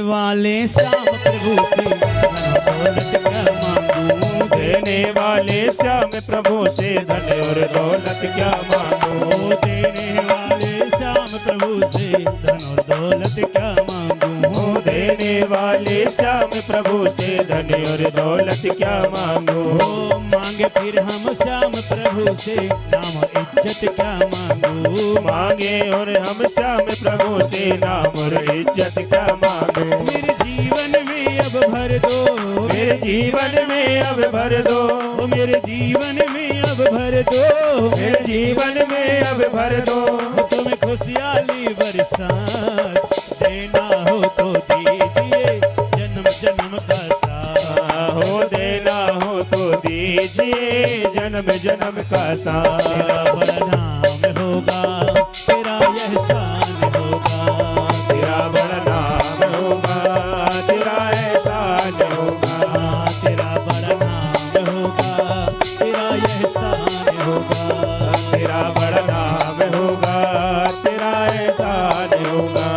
वाले श्याम प्रभु से दौलत क्या मांगू, देने वाले श्याम प्रभु से धन और दौलत क्या मांगू, देने वाले श्याम प्रभु से धन और दौलत क्या मांगू, देने वाले श्याम प्रभु से धन और दौलत क्या मांगू, मांगे फिर हम श्याम प्रभु से नाम इज्जत क्या मांगू, मांगे और हम श्याम प्रभु से नाम और इज्जत क्या मांगू, मेरे जीवन में अब भर दो, मेरे जीवन में अब भर दो, मेरे जीवन में अब भर दो, मेरे जीवन में अब भर दो, तुम्हें खुशहाली बरसात, देना हो तो दीजिए जन्म जन्म का साथ, हो देना हो तो दीजिए जन्म जन्म का साथ। तेरा बड़ा नाम होगा, तेरा एहसान होगा, तेरा बड़ा नाम होगा, तेरा एहसान होगा, तेरा बड़ा नाम होगा, तेरा एहसान होगा, तेरा बड़ा नाम होगा, तेरा एहसान होगा।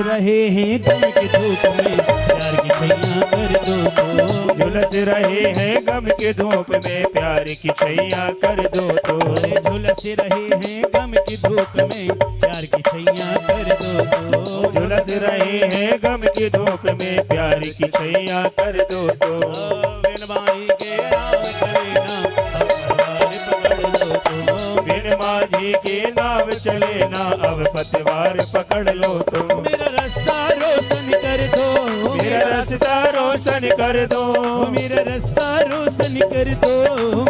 रहे हैं गम के धूप में प्यार की छैया कर दो तो, झुलस रहे हैं गम के धूप में प्यार की छैया कर दो तो, झुलस रहे हैं गम की धूप में प्यार की छैया कर दो तो, झुलस रहे हैं गम की धूप में प्यार की छैया कर दो तो, बिन माही के नाव चले ना बिन माझी के नाव चले ना अब पतवार पकड़ लो तो, मेरा रास्ता रोशन कर दो, मेरा रास्ता रोशन कर दो, मेरा रास्ता रोशन कर दो,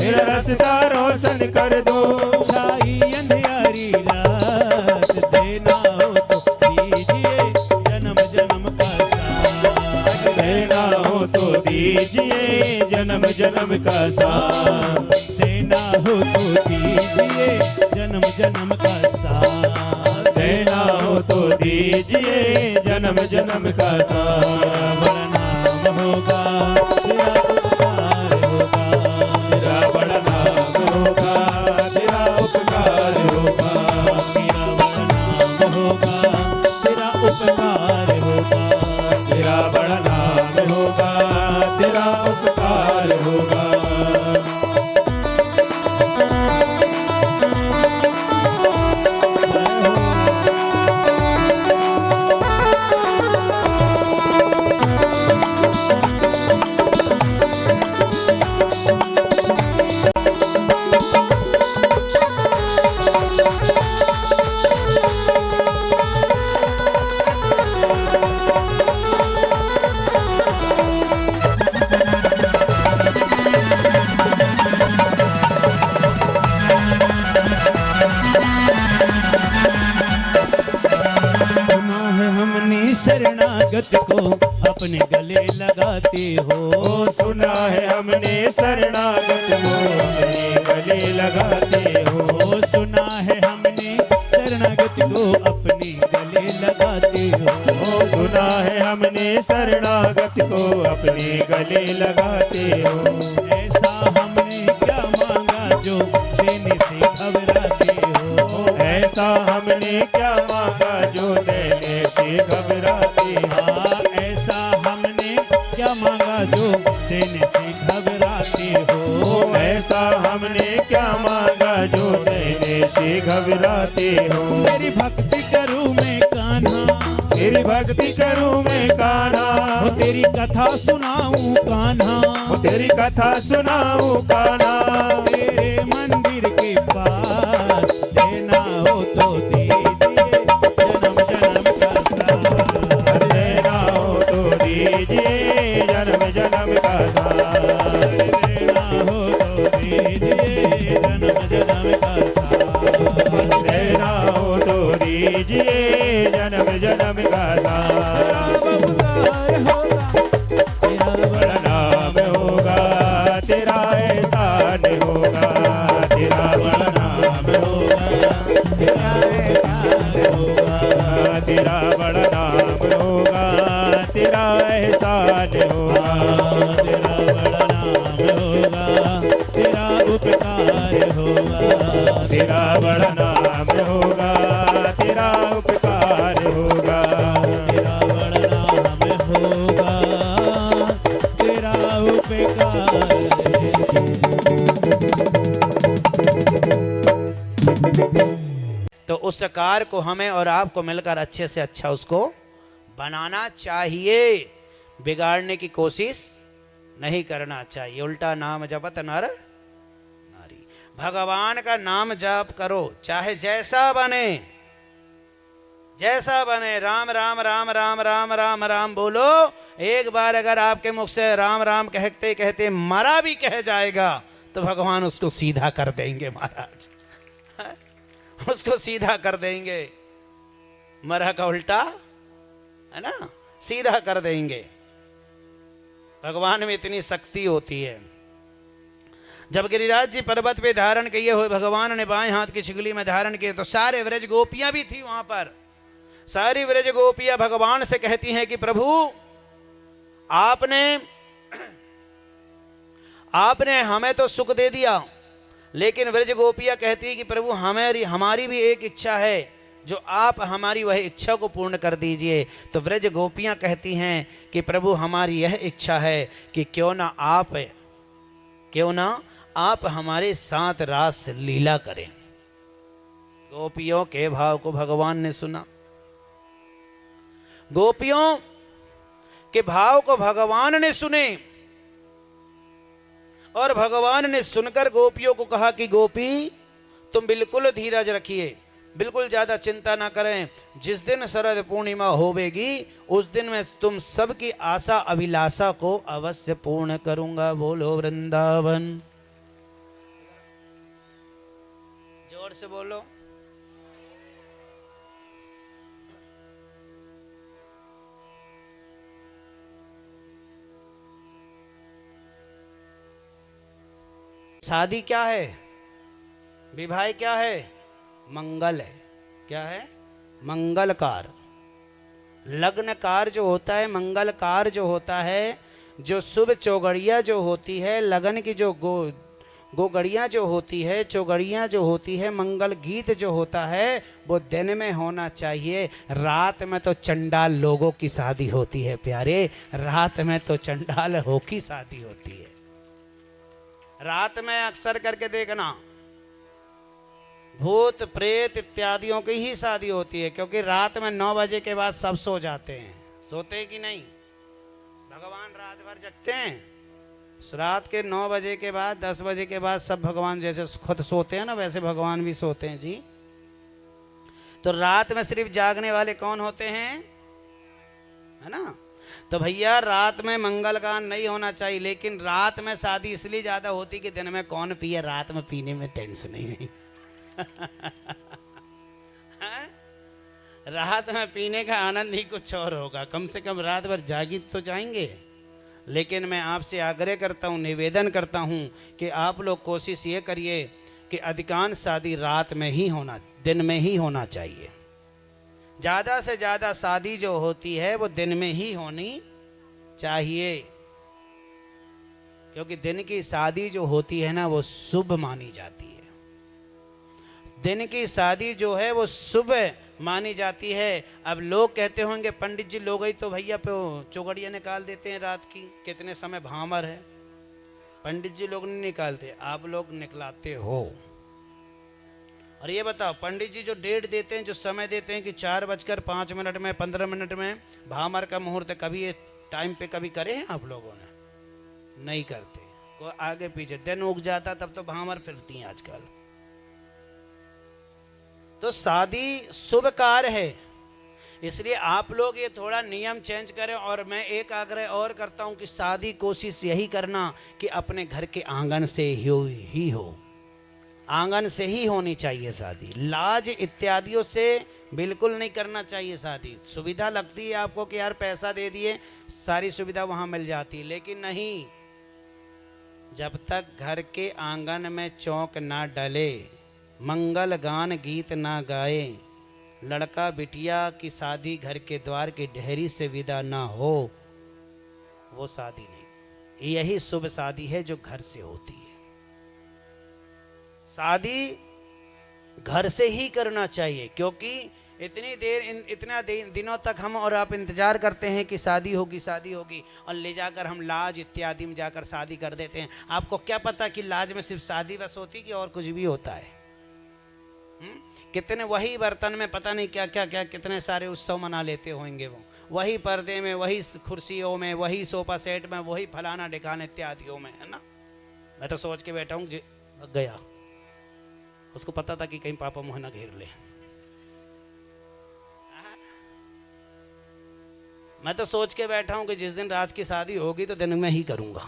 मेरा रास्ता रोशन कर दो, छाई अंधियारी रात, देना हो तो दीजिए जन्म जन्म का साथ, देना हो तो दीजिए जन्म जन्म जन्म का साथ। देना हो तो दीजिए जन्म जन्म का साथ। देना हो तो दीजिए जन्म जन्म का साथ। बड़ा नाम होगा तेरा उपकार होगा। तेरा बड़ा नाम होगा, तेरा उपकार होगा। तेरा बड़ा नाम होगा तेरा उपकार होगा। तेरा बड़ा नाम होगा, तेरा उपकार होगा। सुना है हमने शरणागत को अपने गले लगाते हो। सुना है हमने शरणागत को अपने गले लगाते हो। सुना है हमने शरणागत को अपने गले लगाते हो। सुना है हमने शरणागत को अपने गले लगाते हो। ऐसा हमने क्या मांगा जो देने से घबराते हो। ऐसा हमने क्या मांगा जो देने से घबराते हो। ऐसा हमने क्या मांगा जो देने से घबराते हो। ऐसा हमने क्या मांगा जो देने से घबराते हो। तेरी भक्ति करूं मैं कान्हा। तेरी भक्ति करूं मैं कान्हा। तेरी कथा सुनाऊं कान्हा। तेरी कथा सुनाऊं कान्हा। तेरे मंदिर के पास देना हो तो दीजिए जन्म जन्म का साथ। देना हो तो दीजिए जन्म जन्म का साथ। देना हो तो दीजिए जन्म जन्म का साथ। देना हो तो दीजिए जन्म जन्म का साथ। बड़ा नाम होगा तेरा एहसान होगा। तेरा बड़ा नाम होगा तेरा एहसान होगा। तेरा बड़ा नाम होगा तेरा एहसान होगा। तेरा बड़ा नाम होगा तेरा उपकार होगा। तेरा बड़ा नाम होगा तेरा उपकार होगा। तेरा बड़ा नाम होगा तेरा उपकार। तो उस कार को हमें और आपको मिलकर अच्छे से अच्छा उसको बनाना चाहिए। बिगाड़ने की कोशिश नहीं करना चाहिए। उल्टा नाम जपत नर नारी। भगवान का नाम जाप करो, चाहे जैसा बने जैसा बने। राम राम राम राम राम राम राम बोलो। एक बार अगर आपके मुख से राम राम कहते कहते मरा भी कह जाएगा तो भगवान उसको सीधा कर देंगे महाराज। उसको सीधा कर देंगे। मरा का उल्टा है ना, सीधा कर देंगे। भगवान में इतनी शक्ति होती है। जब गिरिराज जी पर्वत पे धारण किए हुए भगवान ने बाएं हाथ की छिगली में धारण किए तो सारे व्रज गोपियां भी थी वहां पर। सारी व्रज गोपियां भगवान से कहती हैं कि प्रभु आपने हमें तो सुख दे दिया, लेकिन व्रज गोपियां कहती है कि प्रभु हमारी भी एक इच्छा है, जो आप हमारी वह इच्छा को पूर्ण कर दीजिए। तो व्रज गोपियां कहती हैं कि प्रभु हमारी यह इच्छा है कि क्यों ना आप हमारे साथ रास लीला करें। गोपियों के भाव को भगवान ने सुना। गोपियों के भाव को भगवान ने सुने और भगवान ने सुनकर गोपियों को कहा कि गोपी तुम बिल्कुल धीरज रखिए, बिल्कुल ज्यादा चिंता ना करें। जिस दिन शरद पूर्णिमा होवेगी उस दिन मैं तुम सबकी आशा अभिलाषा को अवश्य पूर्ण करूंगा। बोलो वृंदावन। जोर से बोलो। शादी क्या है, विवाह क्या है, मंगल है। क्या है? मंगलकार। लग्नकार जो होता है, मंगलकार जो होता है, जो शुभ चौगड़िया जो होती है, लगन की जो गोगड़ियाँ जो होती है, चौगड़ियाँ जो होती है, मंगल गीत जो होता है, वो दिन में होना चाहिए। रात में तो चंडाल लोगों की शादी होती है प्यारे, रात में तो चंडाल हो की शादी होती है। रात में अक्सर करके देखना भूत प्रेत इत्यादियों की ही शादी होती है, क्योंकि रात में 9 बजे के बाद सब सो जाते हैं। सोते हैं कि नहीं? भगवान रात भर जगते हैं। रात के 9 बजे के बाद, 10 बजे के बाद सब भगवान जैसे खुद सोते हैं ना, वैसे भगवान भी सोते हैं जी। तो रात में सिर्फ जागने वाले कौन होते हैं? है ना? तो भैया रात में मंगल गान नहीं होना चाहिए, लेकिन रात में शादी इसलिए ज्यादा होती कि दिन में कौन पिए, रात में पीने में टेंशन नहीं। रात में पीने का आनंद ही कुछ और होगा। कम से कम रात भर जागी तो जाएंगे। लेकिन मैं आपसे आग्रह करता हूँ, निवेदन करता हूँ कि आप लोग कोशिश ये करिए कि अधिकांश शादी रात में ही होना, दिन में ही होना चाहिए। ज़्यादा से ज़्यादा शादी जो होती है वो दिन में ही होनी चाहिए, क्योंकि दिन की शादी जो होती है ना वो शुभ मानी जाती है। दिन की शादी जो है वो शुभ मानी जाती है। अब लोग कहते होंगे पंडित जी लोग ही तो भैया पे चौगड़िया निकाल देते हैं रात की, कितने समय भामर है। पंडित जी लोग नहीं निकालते, आप लोग निकलाते हो। और ये बताओ, पंडित जी जो डेट देते हैं, जो समय देते हैं कि 4:05 में 15 मिनट में भामर का मुहूर्त, कभी ये टाइम पे कभी करे हैं आप लोगों ने? नहीं करते। को आगे पीछे दिन उग जाता तब तो भामर फिरती हैं आजकल। तो शादी शुभ कार्य है, इसलिए आप लोग ये थोड़ा नियम चेंज करें। और मैं एक आग्रह और करता हूं कि शादी कोशिश यही करना कि अपने घर के आंगन से ही हो, आंगन से ही होनी चाहिए शादी। लाज इत्यादियों से बिल्कुल नहीं करना चाहिए शादी। सुविधा लगती है आपको कि यार पैसा दे दिए सारी सुविधा वहां मिल जाती है, लेकिन नहीं, जब तक घर के आंगन में चौक ना डले, मंगल गान गीत ना गाए, लड़का बिटिया की शादी घर के द्वार की ढेरी से विदा ना हो, वो शादी नहीं। यही शुभ शादी है जो घर से होती है। शादी घर से ही करना चाहिए, क्योंकि इतनी देर इतना दिनों तक हम और आप इंतजार करते हैं कि शादी होगी शादी होगी, और ले जाकर हम लाज इत्यादि में जाकर शादी कर देते हैं। आपको क्या पता कि लाज में सिर्फ शादी बस होती कि और कुछ भी होता है? कितने वही बर्तन में पता नहीं क्या क्या क्या कितने सारे उत्सव मना लेते होंगे वो, वही पर्दे में, वही कुर्सियों में, वही सोफा सेट में, वही फलाना ढिकाना इत्यादियों में, है ना। मैं तो सोच के बैठा हूँ गया, उसको पता था कि कहीं पापा मुँह ना घेर ले। मैं तो सोच के बैठा हूं कि जिस दिन राज की शादी होगी तो दिन में ही करूंगा।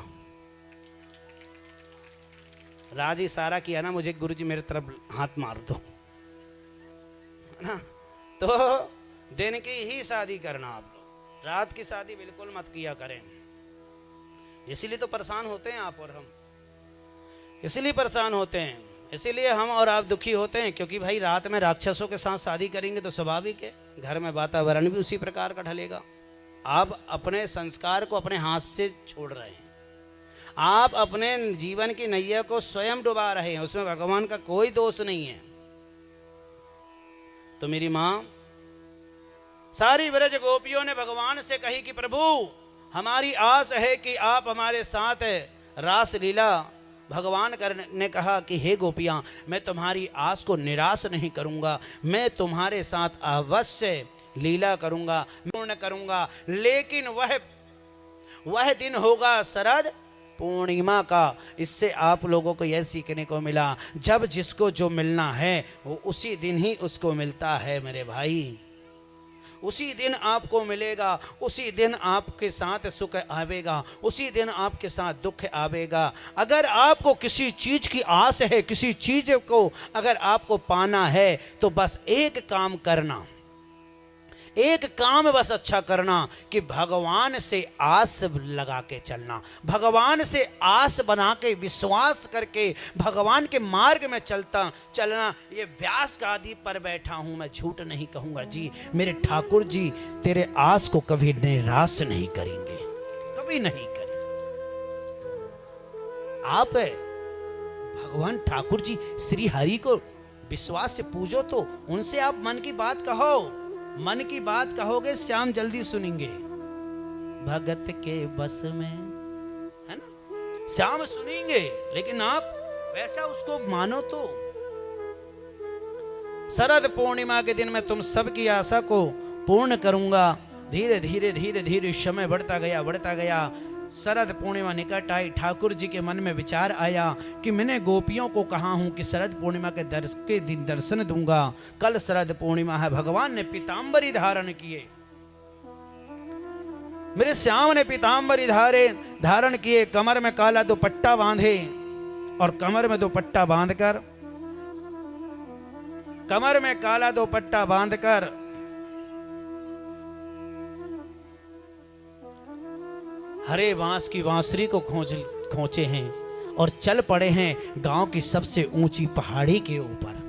राज इशारा किया ना मुझे, गुरुजी मेरे तरफ हाथ मार दो, है ना। तो दिन की ही शादी करना आप लोग, रात की शादी बिल्कुल मत किया करें। इसीलिए तो परेशान होते हैं आप और हम, इसीलिए परेशान होते हैं, इसीलिए हम और आप दुखी होते हैं, क्योंकि भाई रात में राक्षसों के साथ शादी करेंगे तो स्वाभाविक है घर में वातावरण भी उसी प्रकार का ढलेगा। आप अपने संस्कार को अपने हाथ से छोड़ रहे हैं, आप अपने जीवन की नैया को स्वयं डुबा रहे हैं, उसमें भगवान का कोई दोष नहीं है। तो मेरी मां सारी ब्रज गोपियों ने भगवान से कही कि प्रभु हमारी आस है कि आप हमारे साथ रास लीला। भगवान ने कहा कि हे गोपियां, मैं तुम्हारी आस को निराश नहीं करूंगा, मैं तुम्हारे साथ अवश्य लीला करूंगा, पूर्ण करूंगा। लेकिन वह दिन होगा शरद पूर्णिमा का। इससे आप लोगों को यह सीखने को मिला, जब जिसको जो मिलना है वो उसी दिन ही उसको मिलता है मेरे भाई, उसी दिन आपको मिलेगा, उसी दिन आपके साथ सुख आवेगा, उसी दिन आपके साथ दुख आवेगा। अगर आपको किसी चीज की आस है, किसी चीज को अगर आपको पाना है, तो बस एक काम करना, एक काम बस अच्छा करना कि भगवान से आस लगा के चलना, भगवान से आस बना के विश्वास करके भगवान के मार्ग में चलना। ये व्यास गादी पर बैठा हूं, मैं झूठ नहीं कहूंगा जी, मेरे ठाकुर जी तेरे आस को कभी निराश नहीं करेंगे, कभी नहीं करेंगे। आप भगवान ठाकुर जी श्री हरि को विश्वास से पूजो तो उनसे आप मन की बात कहो, मन की बात कहोगे श्याम जल्दी सुनेंगे। भगत के बस में, है ना, श्याम सुनेंगे, लेकिन आप वैसा उसको मानो तो। शरद पूर्णिमा के दिन मैं तुम सबकी आशा को पूर्ण करूंगा। धीरे धीरे धीरे धीरे समय बढ़ता गया। शरद पूर्णिमा निकट आई। ठाकुर जी के मन में विचार आया कि मैंने गोपियों को कहा हूं कि शरद पूर्णिमा के दिन दर्शन दूंगा। कल शरद पूर्णिमा है, भगवान ने पीतांबरी धारण किए, मेरे श्याम ने पीतांबरी धारण किए, कमर में काला दुपट्टा बांधे और कमर में दुपट्टा बांधकर हरे बांस की बांसुरी को खोचे हैं और चल पड़े हैं गांव की सबसे ऊंची पहाड़ी के ऊपर।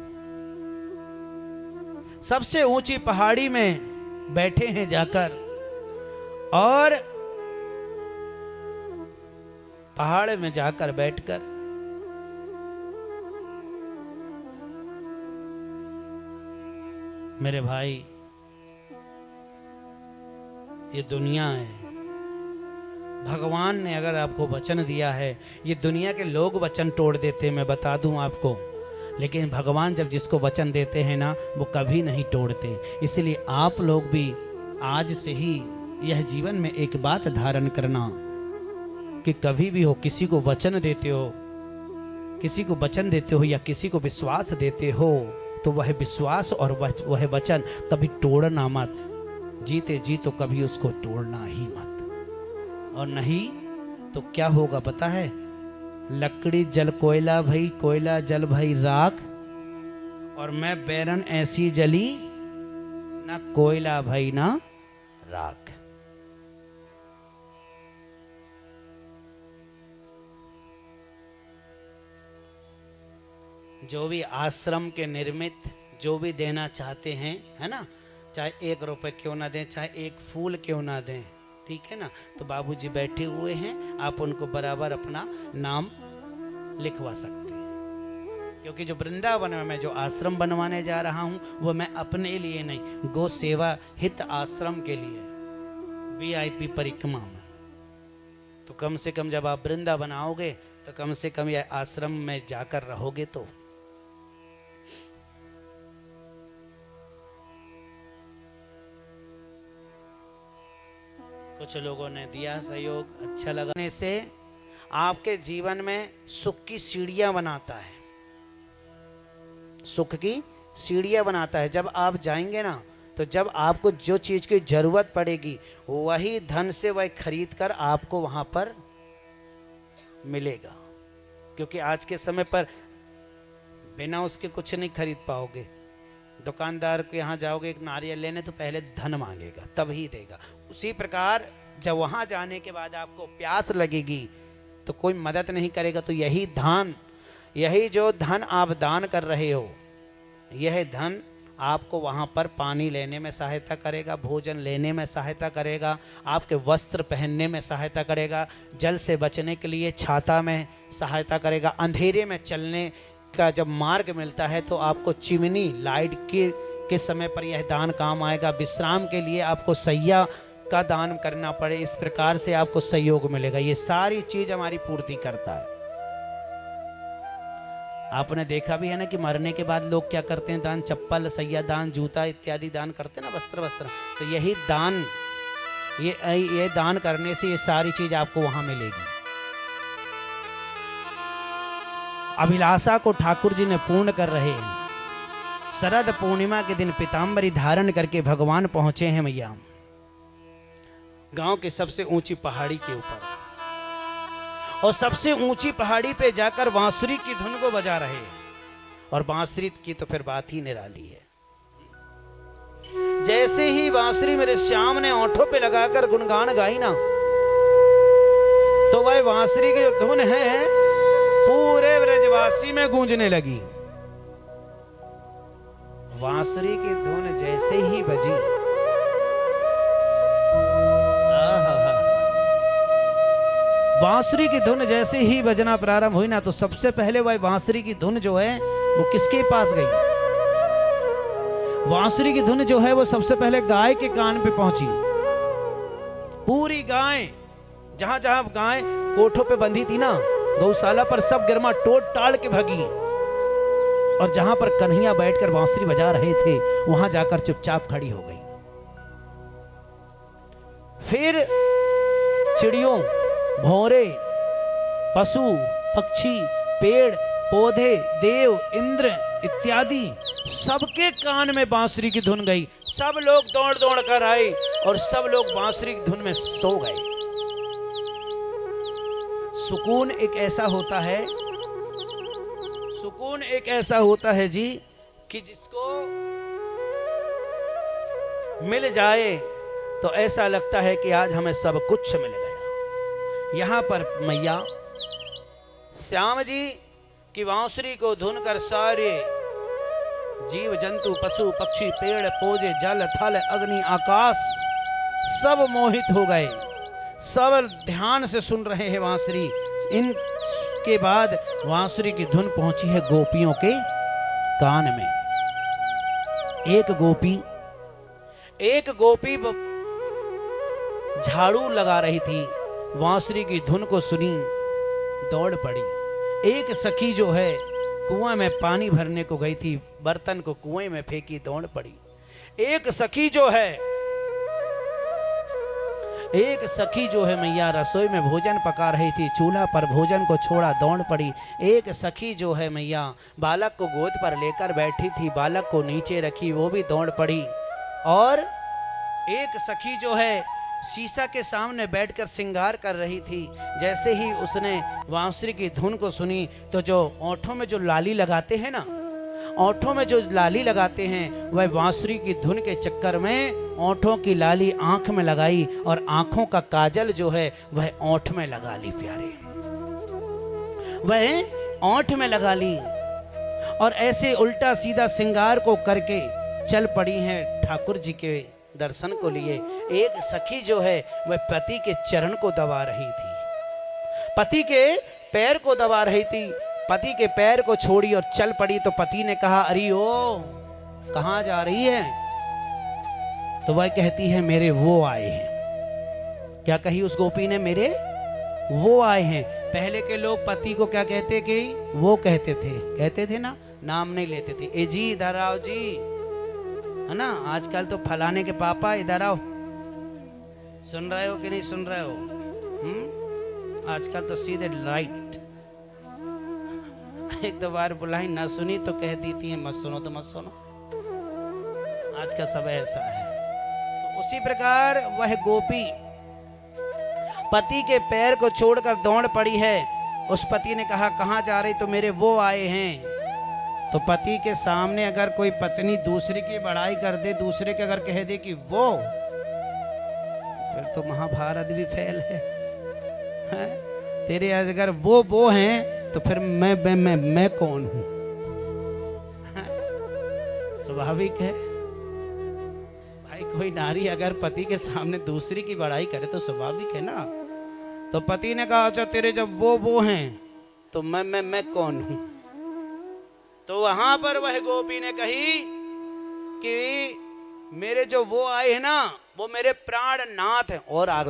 सबसे ऊंची पहाड़ी में बैठे हैं जाकर और पहाड़ में जाकर बैठकर मेरे भाई, ये दुनिया है। भगवान ने अगर आपको वचन दिया है, ये दुनिया के लोग वचन तोड़ देते हैं, मैं बता दूं आपको, लेकिन भगवान जब जिसको वचन देते हैं ना, वो कभी नहीं तोड़ते। इसलिए आप लोग भी आज से ही यह जीवन में एक बात धारण करना कि कभी भी हो किसी को वचन देते हो या किसी को विश्वास देते हो तो वह विश्वास और वह वचन कभी तोड़ना मत। जीते जी तो कभी उसको तोड़ना ही मत, और नहीं तो क्या होगा पता है? लकड़ी जल कोयला भई, कोयला जल भई राख, और मैं बैरन ऐसी जली ना कोयला भई ना राख। जो भी आश्रम के निर्मित जो भी देना चाहते हैं, है ना, चाहे 1 रुपए क्यों ना दें, चाहे 1 फूल क्यों ना दें, ठीक है ना, तो बाबूजी बैठे हुए हैं, आप उनको बराबर अपना नाम लिखवा सकते हैं। क्योंकि जो वृंदावन में मैं जो आश्रम बनवाने जा रहा हूं वो मैं अपने लिए नहीं, गो सेवा हित आश्रम के लिए, VIP परिक्रमा में। तो कम से कम जब आप वृंदावन आओगे तो कम से कम यह आश्रम में जाकर रहोगे तो। कुछ लोगों ने दिया सहयोग, अच्छा लगा। से आपके जीवन में सुख की सीढ़ियां बनाता है, सुख की सीढ़ियां बनाता है। जब आप जाएंगे ना, तो जब आपको जो चीज की जरूरत पड़ेगी वही धन से वह खरीद कर आपको वहां पर मिलेगा। क्योंकि आज के समय पर बिना उसके कुछ नहीं खरीद पाओगे। दुकानदार के यहाँ जाओगे एक नारियल लेने तो पहले धन मांगेगा तभी देगा। उसी प्रकार जब वहां जाने के बाद आपको प्यास लगेगी तो कोई मदद नहीं करेगा। तो यही जो धन आप दान कर रहे हो, यह धन आपको वहां पर पानी लेने में सहायता करेगा, भोजन लेने में सहायता करेगा, आपके वस्त्र पहनने में सहायता करेगा, जल से बचने के लिए छाता में सहायता करेगा, अंधेरे में चलने का जब मार्ग मिलता है तो आपको चिमनी लाइट के समय पर यह दान काम आएगा। विश्राम के लिए आपको सैया का दान करना पड़े, इस प्रकार से आपको सहयोग मिलेगा। ये सारी चीज हमारी पूर्ति करता है। आपने देखा भी है ना कि मरने के बाद लोग क्या करते हैं, दान, चप्पल, सैया दान, जूता इत्यादि दान करते हैं ना, वस्त्र। तो यही दान, ये दान करने से ये सारी चीज आपको वहां मिलेगी। अभिलाषा को ठाकुर जी ने पूर्ण कर रहे हैं। शरद पूर्णिमा के दिन पीतांबरी धारण करके भगवान पहुंचे हैं मैया गांव की सबसे ऊंची पहाड़ी के ऊपर, और सबसे ऊंची पहाड़ी पे जाकर बांसुरी की धुन को बजा रहे हैं। और बांसुरी की तो फिर बात ही निराली है। जैसे ही बांसुरी मेरे श्याम ने ओंठों पे लगाकर गुणगान गाई ना, तो वह बांसुरी की जो धुन है पूरे ब्रजवासी में गूंजने लगी। बांसुरी की धुन जैसे ही बजी, बांसुरी की धुन जैसे ही बजना प्रारंभ हुई ना, तो सबसे पहले वह बांसुरी की धुन जो है वो किसके पास गई? बांसुरी की धुन जो है वो सबसे पहले गाय के कान पे पहुंची। पूरी गाय, जहां जहां गाय कोठों पे बंधी थी ना, गौशाला पर सब गिरमा टोट टाड़ के भागी, और जहां पर कन्हैया बैठकर बांसुरी बजा रहे थे वहां जाकर चुपचाप खड़ी हो गई। फिर चिड़ियों, भौरे, पशु, पक्षी, पेड़ पौधे, देव, इंद्र इत्यादि सबके कान में बांसुरी की धुन गई। सब लोग दौड़ दौड़ कर आए और सब लोग बांसुरी की धुन में सो गए। सुकून एक ऐसा होता है, सुकून एक ऐसा होता है जी कि जिसको मिल जाए तो ऐसा लगता है कि आज हमें सब कुछ मिल गया। यहां पर मैया श्याम जी की बांसुरी को धुन कर सारे जीव जंतु, पशु पक्षी, पेड़ पौधे, जल थल अग्नि आकाश सब मोहित हो गए। सब ध्यान से सुन रहे हैं बांसुरी। इनके बाद बांसुरी की धुन पहुंची है गोपियों के कान में। एक गोपी झाड़ू लगा रही थी, बांसुरी की धुन को सुनी, दौड़ पड़ी। एक सखी जो है कुआं में पानी भरने को गई थी, बर्तन को कुएं में फेंकी, दौड़ पड़ी। एक सखी जो है मैया रसोई में भोजन पका रही थी, चूल्हा पर भोजन को छोड़ा, दौड़ पड़ी। एक सखी जो है मैया बालक को गोद पर लेकर बैठी थी, बालक को नीचे रखी, वो भी दौड़ पड़ी। और एक सखी जो है शीशा के सामने बैठकर श्रृंगार कर रही थी। जैसे ही उसने बांसुरी की धुन को सुनी तो जो ओंठों में जो लाली लगाते हैं ना, ओंठों में जो लाली लगाते हैं, वह बांसुरी की धुन के चक्कर में ओंठों की लाली आंख में लगाई और आंखों का काजल जो है वह ओंठ में लगा ली। प्यारे, वह ओंठ में लगा ली और ऐसे उल्टा सीधा श्रृंगार को करके चल पड़ी हैं ठाकुर जी के दर्शन को लिए। एक सखी जो है वह पति के चरण को दबा रही थी, पति के पैर को दबा रही थी। पति के पैर को छोड़ी और चल पड़ी तो पति ने कहा, अरे ओ कहां जा रही है? तो वह कहती है, मेरे वो आए हैं। क्या कही उस गोपी ने? मेरे वो आए हैं। पहले के लोग पति को क्या कहते कि वो कहते थे ना, नाम नहीं लेते थे। ए जी इधर आओ जी, है ना। आजकल तो फलाने के पापा इधर आओ, सुन रहे हो कि नहीं सुन रहे हो? आजकल तो सीधे लाइट। एक दो बार बुलाई ना सुनी तो कह देती है मत सुनो तो मत सुनो। आज का समय ऐसा है। तो उसी प्रकार वह गोपी पति के पैर को छोड़कर दौड़ पड़ी है। उस पति ने कहा, कहां जा रही? तो मेरे वो आए हैं। तो पति के सामने अगर कोई पत्नी दूसरे की बड़ाई कर दे, दूसरे के अगर कह दे कि वो, फिर तो महाभारत भी फेल है। तेरे अगर वो हैं तो फिर मैं कौन हूं? स्वाभाविक है भाई, कोई नारी अगर पति के सामने दूसरी की बड़ाई करे तो स्वाभाविक है ना। तो पति ने कहा, अच्छा तेरे जब वो हैं तो मैं कौन हूं? तो वहां पर वह गोपी ने कही कि मेरे जो वो आए हैं ना, वो मेरे प्राण नाथ हैं। और आग